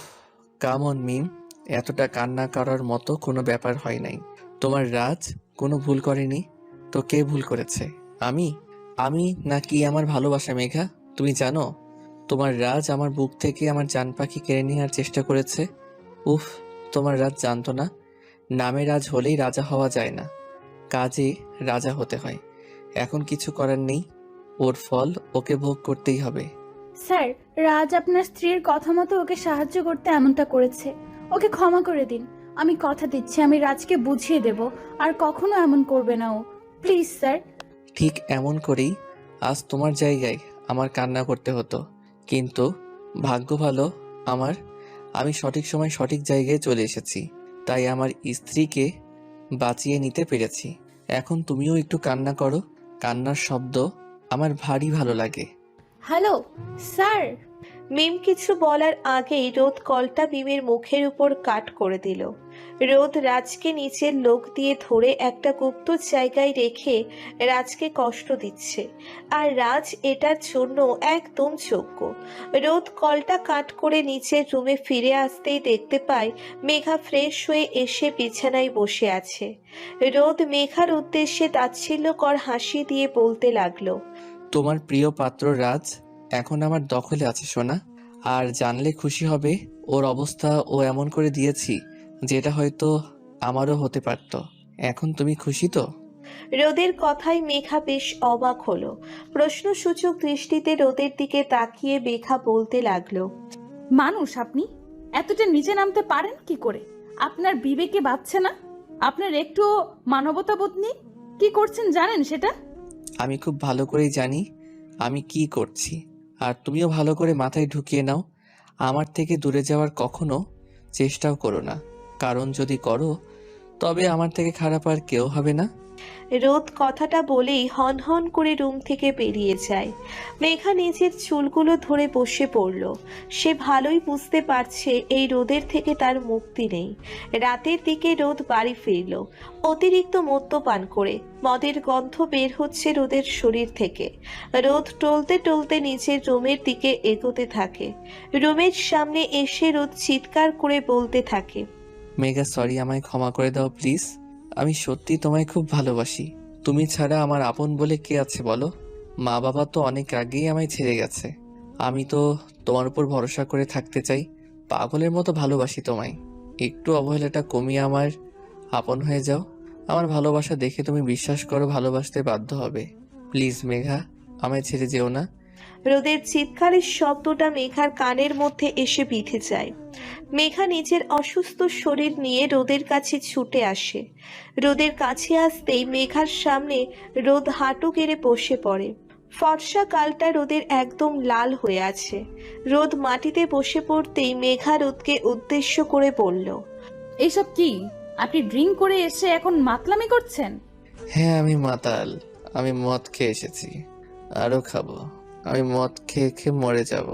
কাম অন মিম, এতটা কান্না করার মতো কোনো ব্যাপার হয় নাই। তোমার রাজ কোনো ভুল করেনি তো কে ভুল করেছে? আমি নাকি আমার ভালোবাসা? মেঘা, তুমি জানো তোমার রাজ আমার বুক থেকে আমার জান পাখি কেড়ে নেওয়ার চেষ্টা করেছে। উফ, তোমার রাজ জানতো না নামে রাজ হলেই রাজা হওয়া যায় না, কাজে রাজা হতে হয়। এখন কিছু করার নেই, ওর ফল ওকে ভোগ করতেই হবে। স্যার রাজ আপনার স্ত্রীর কথা মতো ওকে সাহায্য করতে এমনটা করেছে, ওকে ক্ষমা করে দিন। আমি কথা দিচ্ছি আমি রাজকে বুঝিয়ে দেব আর কখনো এমন করবে না ও, প্লিজ স্যার। ঠিক এমন করেই আজ তোমার জায়গায় আমার কান্না করতে হতো, কিন্তু ভাগ্য ভালো আমি সঠিক সময় সঠিক জায়গায় চলে এসেছি, তাই আমার স্ত্রীকে বাঁচিয়ে নিতে পেরেছি। এখন তুমিও একটু কান্না করো, কান্নার শব্দ আমার ভারী ভালো লাগে। Hello sir. মিম কিছু বলার আগেই রোদ কলটা মিমের মুখের উপর কাট করে দিল। রোদ রাজকে নিচের লোক দিয়ে ধরে একটা গুপ্ত জায়গায় রেখে রাজকে কষ্ট দিচ্ছে, আর রাজ এটার জন্য একদম যোগ্য। রোদ কলটা কাট করে নিচের রুমে ফিরে আসতেই দেখতে পায় মেঘা ফ্রেশ হয়ে এসে বিছানায় বসে আছে। রোদ মেঘার উদ্দেশ্যে তাচ্ছিল্যকর হাসি দিয়ে বলতে লাগলো, তোমার প্রিয় পাত্র রাজ এখন আমার দখলে আছে সোনা, আর জানলে খুশি হবে ওর অবস্থা ও এমন করে দিয়েছি যেটা হয়তো আমারও হতে পারত। এখন তুমি খুশি তো? রোদের কথায় মেঘা বেশ অবাক হলো। প্রশ্নসূচক দৃষ্টিতে রোদের দিকে তাকিয়ে মেঘা বলতে লাগলো, মানুষ আপনি এতটা নিচে নামতে পারেন কি করে? আপনার বিবেকে বাঁচছে না? আপনার একটু মানবতা বোধ নেই? কি করছেন জানেন সেটা? আমি খুব ভালো করেই জানি আমি কি করছি, আর তুমিও ভালো করে মাথায় ঢুকিয়ে নাও। আমার থেকে দূরে যাওয়ার কখনো চেষ্টাও করো না, কারণ যদি করো তবে আমার থেকে খারাপ আর কেউ হবে না। রোদ কথাটা বলেই হন হন করে রুম থেকে বেরিয়ে যায়। মেঘা নিজের চুলগুলো ধরে বসে পড়ল। সে ভালোই বুঝতে পারছে এই রোদের থেকে তার মুক্তি নেই। রাতের দিকে রোদ বাড়ি ফিরল অতিরিক্ত মদ্যপান করে। মদের গন্ধ বের হচ্ছে রোদের শরীর থেকে। রোদ টলতে টলতে নিজের রুমের দিকে এগোতে থাকে। রুমের সামনে এসে রোদ চিৎকার করে বলতে থাকে, মেঘা সরি, আমায় ক্ষমা করে দাও প্লিজ। আমি সত্যি তোমায় খুব ভালোবাসি। তুমি ছাড়া আমার আপন বলে কে আছে বলো? মা বাবা তো অনেক আগেই আমায় ছেড়ে গেছে। আমি তো তোমার উপর ভরসা করে থাকতে চাই, পাগলের মতো ভালোবাসি তোমায়। একটু অবহেলাটা কমিয়ে আমার আপন হয়ে যাও। আমার ভালোবাসা দেখে তুমি বিশ্বাস করো, ভালোবাসতে বাধ্য হবে। প্লিজ মেঘা, আমায় ছেড়ে যেও না। রোদের চিৎকারের শব্দটা মেঘার কানের মধ্যে এসে বিঁধে যায়। মেঘা নিজের অসুস্থ শরীর নিয়ে রোদের কাছে ছুটে আসে। রোদের কাছে আসতেই মেঘার সামনে রোদ হাঁটু গেড়ে বসে পড়ে। ফর্সা গালটা রোদের একদম লাল হয়ে আছে। রোদ মাটিতে বসে পড়তেই মেঘা রোদকে উদ্দেশ্য করে বলল, এইসব কি? আপনি ড্রিঙ্ক করে এসে এখন মাতলামি করছেন? হ্যাঁ আমি মাতাল, আমি মদ খেয়ে এসেছি, আরো খাবো। আমি মদ খেয়ে খেয়ে মরে যাব,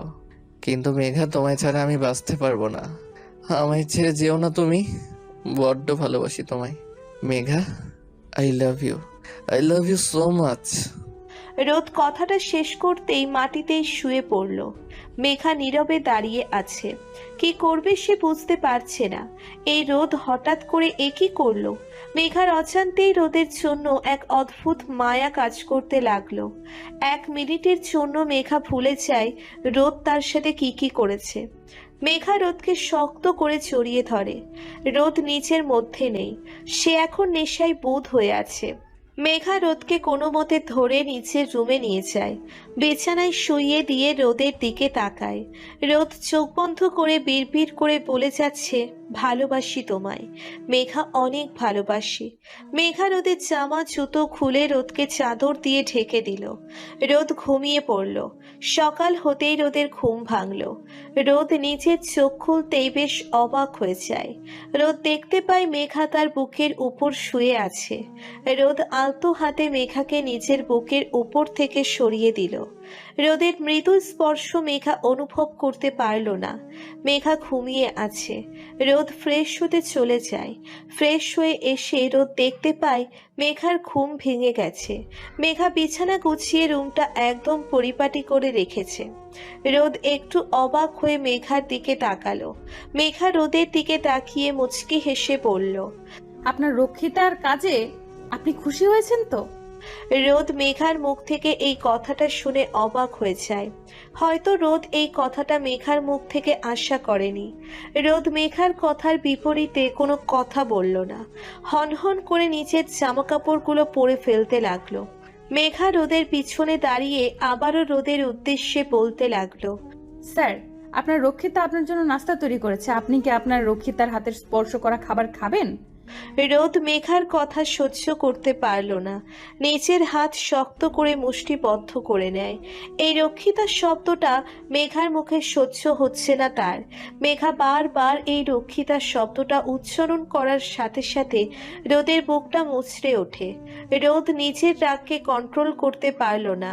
কিন্তু মেঘা তোমায় ছাড়া আমি বাঁচতে পারবো না। আমায় ছেড়ে যেও না তুমি, বড্ড ভালোবাসি তোমায় Megha. I love you so much. রোদ কথাটা শেষ করতেই মাটিতেই শুয়ে পড়ল। মেঘা নীরবে দাঁড়িয়ে আছে। কি করবে সে বুঝতে পারছে না। এই রোদ হঠাৎ করে একই করলো। মেঘার অজান্তেই রোদের জন্য এক অদ্ভুত মায়া কাজ করতে লাগলো। 1 মিনিটের জন্য মেঘা ভুলে যায় রোদ তার সাথে কি করেছে। মেঘা রোদকে শক্ত করে জড়িয়ে ধরে। রোদ নিজের মধ্যে নেই, সে এখন নেশায় বুঁদ হয়ে আছে। মেঘা রোদকে কোনো মতে ধরে নিচের রুমে নিয়ে যায়। বিছানায় শুইয়ে দিয়ে রোদের দিকে তাকায়। রোদ চোখ বন্ধ করে বিড়বিড় করে বলে যাচ্ছে, ভালোবাসি তোমায় মেঘা, অনেক ভালোবাসি। মেঘা রোদের জামা জুতো খুলে রোদকে চাদর দিয়ে ঢেকে দিল। রোদ ঘুমিয়ে পড়ল। সকাল হতেই রোদের ঘুম ভাঙল। রোদ নিজের চোখ খুলতেই বেশ অবাক হয়ে যায়। রোদ দেখতে পায় মেঘা তার বুকের উপর শুয়ে আছে। রোদ আলতো হাতে মেঘাকে নিজের বুকের উপর থেকে সরিয়ে দিল। রোদের মৃদু স্পর্শ মেঘা অনুভব করতে পারল না। মেঘা ঘুমিয়ে আছে। রোদ ফ্রেশ হতে চলে যায়। ফ্রেশ হয়ে এসে রোদ দেখতে পায় মেঘার ঘুম ভেঙে গেছে। মেঘা বিছানা গুছিয়ে রুমটা একদম পরিপাটি করে রেখেছে। রোদ একটু অবাক হয়ে মেঘার দিকে তাকালো। মেঘা রোদের দিকে তাকিয়ে মুচকি হেসে বলল, আপনার রক্ষিতার কাজে আপনি খুশি হয়েছেন তো? রোদ মেঘার মুখ থেকে এই কথাটা শুনে অবাক হয়ে যায়। হয়তো রোদ এই কথাটা মেঘার মুখ থেকে আশা করেনি। রোদ মেঘার কথার বিপরীতে কোনো কথা বলল না। হনহন করে নিচের জামাকাপড়গুলো পরে ফেলতে লাগলো। মেঘা রোদের পিছনে দাঁড়িয়ে আবারও রোদের উদ্দেশ্যে বলতে লাগলো, স্যার, আপনার রক্ষিতা আপনার জন্য নাস্তা তৈরি করেছে। আপনি কি আপনার রক্ষিতার হাতের স্পর্শ করা খাবার খাবেন? রোদ মেঘার কথা সহ্য করতে পারল না। নিচের হাত শক্ত করে মুষ্টিবদ্ধ করে নেয়। এই রক্ষিতা শব্দটা মেঘার মুখে সহ্য হচ্ছে না তার। মেঘা বারবার এই রক্ষিতা শব্দটা উচ্চারণ করার সাথে সাথে রোদের বুকটা মুচড়ে ওঠে। রোদ নিজের রাগকে কন্ট্রোল করতে পারল না।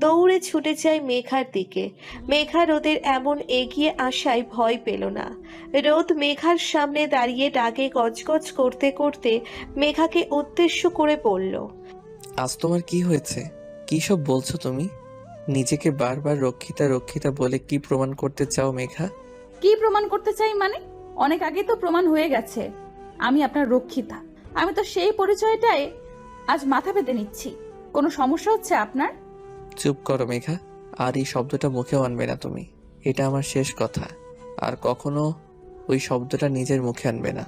দৌড়ে ছুটে যায় মেঘার দিকে। মেঘা রোদের এমন এগিয়ে আসায় ভয় পেল না। রোদ মেঘার সামনে দাঁড়িয়ে রাগে গজগজ করতে করতে মেঘাকে উদ্দেশ্য করে বলল, আজ তোমার কি হয়েছে? কি সব বলছো তুমি? নিজেকে বারবার রক্ষিতা রক্ষিতা বলে কি প্রমাণ করতে চাও মেঘা? কি প্রমাণ করতে চাই মানে? অনেক আগে তো প্রমাণ হয়ে গেছে আমি আপনার রক্ষিতা। আমি তো সেই পরিচয়টাই আজ মাথা পেতে নিচ্ছি। কোনো সমস্যা হচ্ছে আপনার? চুপ করো মেঘা, আর এই শব্দটা মুখেও আনবে না তুমি। এটা আমার শেষ কথা, আর কখনো ওই শব্দটা নিজের মুখে আনবে না।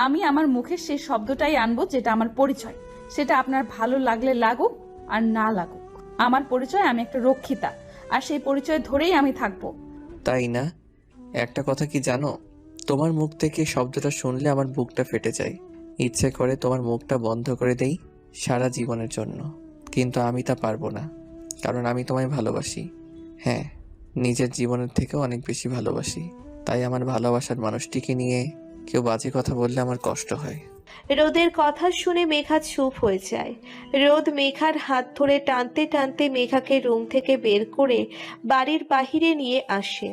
আমি আমার মুখের সেই শব্দটাই আনবো যেটা আমার পরিচয়। সেটা আপনার ভালো লাগলে লাগুক আর না লাগুক, আমার পরিচয় আমি একটা রক্ষিতা, আর সেই পরিচয় ধরেই আমি থাকবো। তাই না? একটা কথা কি জানো, তোমার মুখ থেকে শব্দটা শুনলে আমার বুকটা ফেটে যায়। ইচ্ছে করে তোমার মুখটা বন্ধ করে দেই সারা জীবনের জন্য, কিন্তু আমি তা পারবো না, কারণ আমি তোমায় ভালোবাসি। হ্যাঁ, নিজের জীবনের থেকেও অনেক বেশি ভালোবাসি। তাই আমার ভালোবাসার মানুষটিকে নিয়ে কেউ বাজে কথা বললে আমার কষ্ট হয়। রোদের কথা শুনে মেঘা চুপ হয়ে যায়। রোদ মেঘার হাত ধরে টানতে টানতে মেঘাকে রুম থেকে বের করে বাড়ির বাহিরে নিয়ে আসে।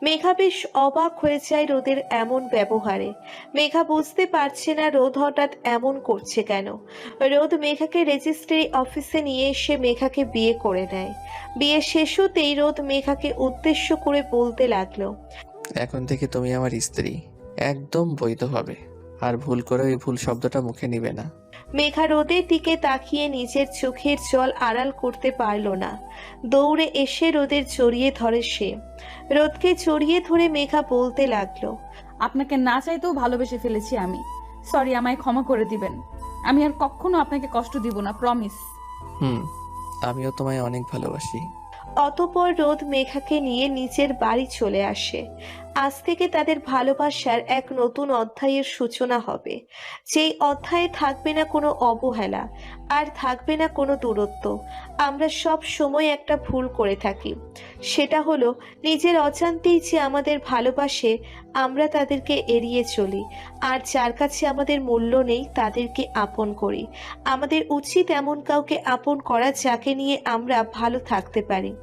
মেঘা বেশ অবাক হয়ে যায় রোদের এমন ব্যবহারে। মেঘা বুঝতে পারছে না রোদ হঠাৎ এমন করছে কেন। রোদ মেঘাকে রেজিস্ট্রি অফিসে নিয়ে এসে মেঘাকে বিয়ে করে নেয়। বিয়ে শেষ হতেই রোদ মেঘাকে উদ্দেশ্য করে বলতে লাগলো, এখন থেকে তুমি আমার স্ত্রী, একদম বৈধভাবে। আর ভুল করে ওই ভুল শব্দটা মুখে নিবে না। মেঘা রোদের দিকে তাকিয়ে নিজের চোখের জল আড়াল করতে পারল না। দৌড়ে এসে রোদের জড়িয়ে ধরে সে। রোদকে জড়িয়ে ধরে মেঘা বলতে লাগলো, আপনাকে না চাইতেও ভালোবেসে ফেলেছি আমি। সরি, আমায় ক্ষমা করে দিবেন। আমি আর কখনো আপনাকে কষ্ট দিব না, প্রমিস। আমিও তোমায় অনেক ভালোবাসি। অতঃপর রোদ মেঘাকে নিয়ে নিজের বাড়ি চলে আসে। আজ থেকে তাদের ভালোবাসার এক নতুন অধ্যায়ের সূচনা হবে। যেই অধ্যায়ে থাকবে না কোনো অবহেলা, আর থাকবে না কোনো দূরত্ব। আমরা সব সময় একটা ভুল করে থাকি, সেটা হলো নিজের অজান্তেই যে আমাদের ভালোবাসে আমরা তাদেরকে এড়িয়ে চলি, আর যার কাছে আমাদের মূল্য নেই তাদেরকে আপন করি। আমাদের উচিত এমন কাউকে আপন করা যাকে নিয়ে আমরা ভালো থাকতে পারি।